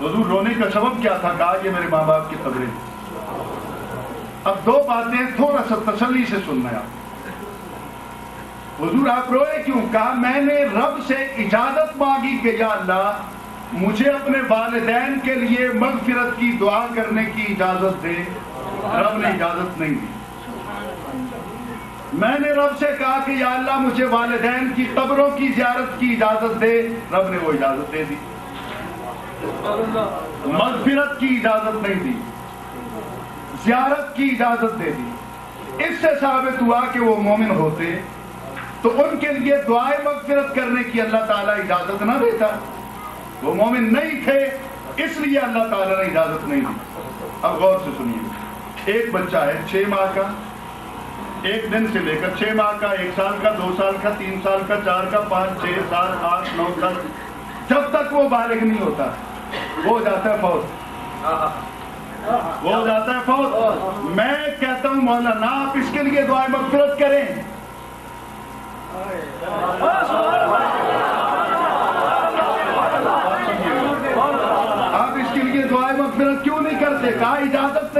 حضور رونے کا سبب کیا تھا؟ کہا یہ میرے ماں باپ کی قبریں. اب دو باتیں تھوڑا سا تسلی سے سننا ہے. حضور آپ روئے کیوں؟ کہا میں نے رب سے اجازت مانگی کہ یا اللہ مجھے اپنے والدین کے لیے مغفرت کی دعا کرنے کی اجازت دے. رب نے اجازت نہیں دی. میں نے رب سے کہا کہ یا اللہ مجھے والدین کی قبروں کی زیارت کی اجازت دے. رب نے وہ اجازت دے دی. مغفرت کی اجازت نہیں دی، زیارت کی اجازت دے دی. اس سے ثابت ہوا کہ وہ مومن ہوتے تو ان کے لیے دعائے مغفرت کرنے کی اللہ تعالیٰ اجازت نہ دیتا. وہ مومن نہیں تھے اس لیے اللہ تعالیٰ نے اجازت نہیں دی. اب غور سے سنیے. ایک بچہ ہے 6 ماہ کا، ایک دن سے لے کر 6 ماہ کا، 1 سال کا، 2 سال کا، 3 سال کا، 4 کا، 5 6 7 8 9 10، جب تک وہ بالغ نہیں ہوتا وہ ہو جاتا ہے فوت. وہ ہو جاتا ہے فوت. میں کہتا ہوں مولانا آپ اس کے لیے دعائیں مغفرت کریں. آپ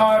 8,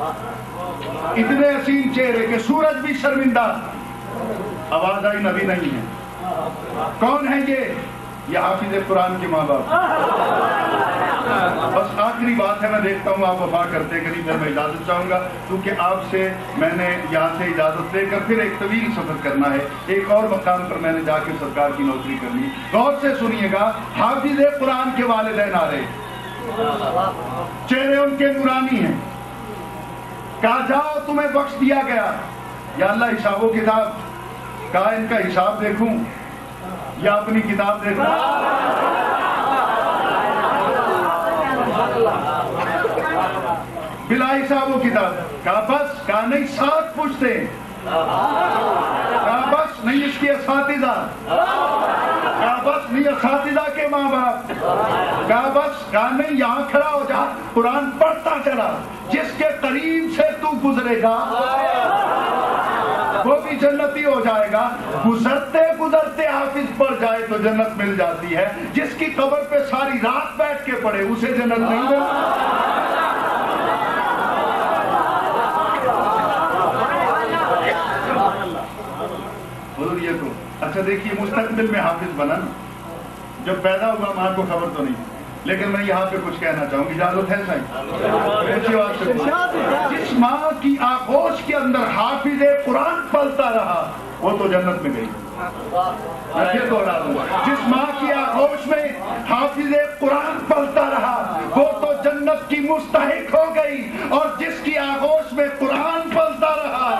اتنے حسین چہرے کہ سورج بھی شرمندہ. آواز آئی نبی نہیں ہے. کون ہے یہ حافظ قرآن کے ماں باپ. بس آخری بات ہے, میں دیکھتا ہوں آپ وفا کرتے کہ نہیں. پھر میں اجازت چاہوں گا کیونکہ آپ سے میں نے یہاں سے اجازت لے کر پھر ایک طویل سفر کرنا ہے. ایک اور مقام پر میں نے جا کے سرکار کی نوکری کرنی. غور سے سنیے گا, حافظ قرآن کے والدین آ رہے, چہرے ان کے نورانی ہیں. کہا جاؤ تمہیں بخش دیا گیا. یا اللہ حساب و کتاب, کہا ان کا حساب دیکھوں یا اپنی کتاب دیکھوں. بلا حساب و کتاب. کہا بس, کہا نہیں 7 پوچھتے. کہا بس نہیں اس کے اساتذہ. کہا بس نہیں اساتذہ کے ماں باپ. کہا بس, کہا نہیں یہاں کھڑا ہو جا, قرآن پڑھتا چلا. جس کے قریب سے تو گزرے گا وہ بھی جنتی ہو جائے گا. گزرتے گزرتے حافظ پڑ جائے تو جنت مل جاتی ہے. جس کی قبر پہ ساری رات بیٹھ کے پڑے اسے جنت نہیں ملتی. یہ تو اچھا دیکھیے, مستقبل میں حافظ بنا, جب پیدا ہوا ماں کو خبر تو نہیں, لیکن میں یہاں پہ کچھ کہنا چاہوں گی. اجازت ہے صحیح؟ جس ماں کی آغوش کے اندر حافظ قرآن پلتا رہا وہ تو جنت میں گئی. میں پھر دوہرا دوں, جس ماں کی آغوش میں حافظ قرآن پلتا رہا وہ تو جنت کی مستحق ہو گئی, اور جس کی آغوش میں قرآن پلتا رہا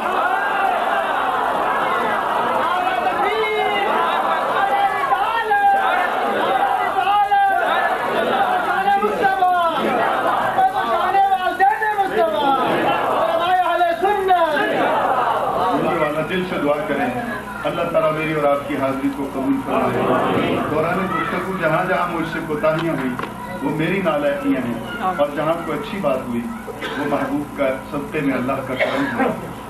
دل سے دعا کریں اللہ تعالیٰ میری اور آپ کی حاضری کو قبول فرمائے. دوران گفتگو جہاں جہاں مجھ سے کوتاہیاں ہوئی وہ میری نالائقیاں ہیں, اور جہاں کوئی اچھی بات ہوئی وہ محبوب کا صدقے میں اللہ کا کرم ہے.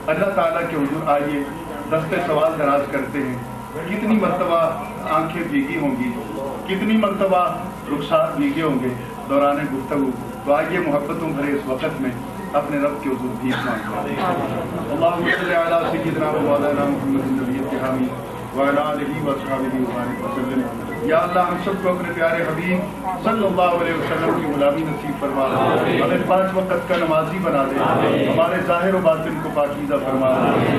اللہ تعالیٰ کے حضور آئیے, دستے سوال دراز کرتے ہیں. کتنی مرتبہ آنکھیں بھیگی ہوں گی, کتنی مرتبہ رخسار بھیگے ہوں گے دوران گفتگو. تو آئیے محبتوں بھرے اس وقت میں اپنے رب کے حضور بھیک مانگتے ہیں. اللہم صلی علی سیدنا و مولانا محمد النبی الکریم وعلی آلہ وصحبہ وسلم. یا اللہ ہم سب کو اپنے پیارے حبیب صلی اللہ علیہ وسلم کی غلامی نصیب فرما, ہمیں 5 وقت کا نمازی بنا دے, ہمارے ظاہر و باطن کو پاکیزہ فرما.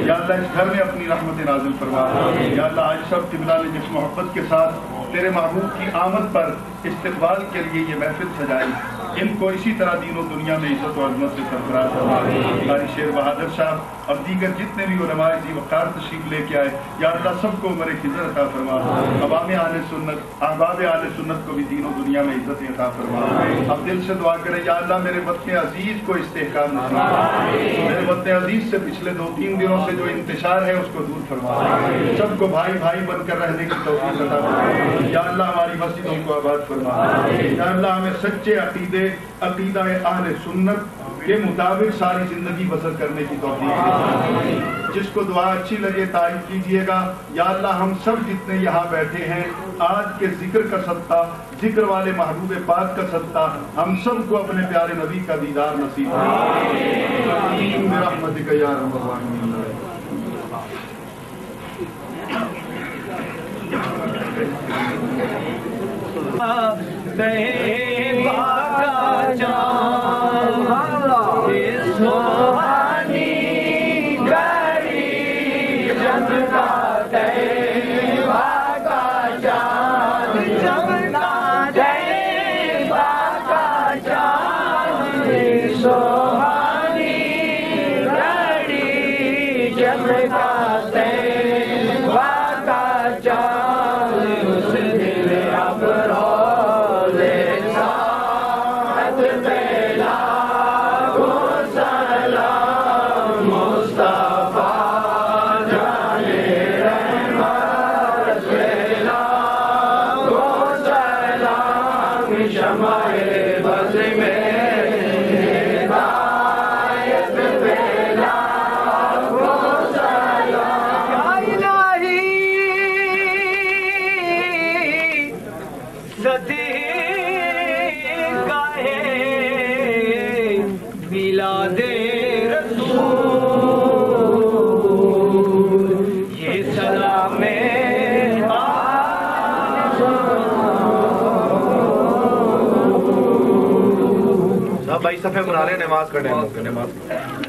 یا اللہ اس گھر میں اپنی رحمت نازل فرما. یا اللہ آج سب قبلہ نے جس محبت کے ساتھ تیرے محبوب کی آمد پر استقبال کے لیے یہ محفل سجائی, ان کو اسی طرح دین و دنیا میں عزت و عظمت سے سرفراز فرما. قاری شیر بہادر صاحب اور دیگر جتنے بھی علماء ذی وقار تشریف لے کے آئے, یا اللہ سب کو عمر خضر عطا فرما. عوام اہل سنت, احباب اہل سنت کو بھی دین و دنیا میں عزت عطا فرما. اب دل سے دعا کریں, یا اللہ میرے وطن عزیز کو استحکام نصیب, میرے وطن عزیز سے پچھلے 2-3 دنوں سے جو انتشار ہے اس کو دور فرما. سب کو بھائی بھائی بن کر رہنے کی توفیق عطا فرما. یا اللہ ہماری مسجدوں کو آباد فرما. یا اللہ ہمیں سچے عقیدہ اہل سنت کے مطابق ساری زندگی بسر کرنے کی توفیق دے. جس کو دعا اچھی لگے تائید کیجیے گا. یا اللہ ہم سب جتنے یہاں بیٹھے ہیں آج کے ذکر کا صدقہ, ذکر والے محبوب پاک کا صدقہ, ہم سب کو اپنے پیارے نبی کا دیدار نصیب فرما. برحمتک یا ارحم الراحمین. میلاد صفحے بنا رہے ہیں نماز کرنے.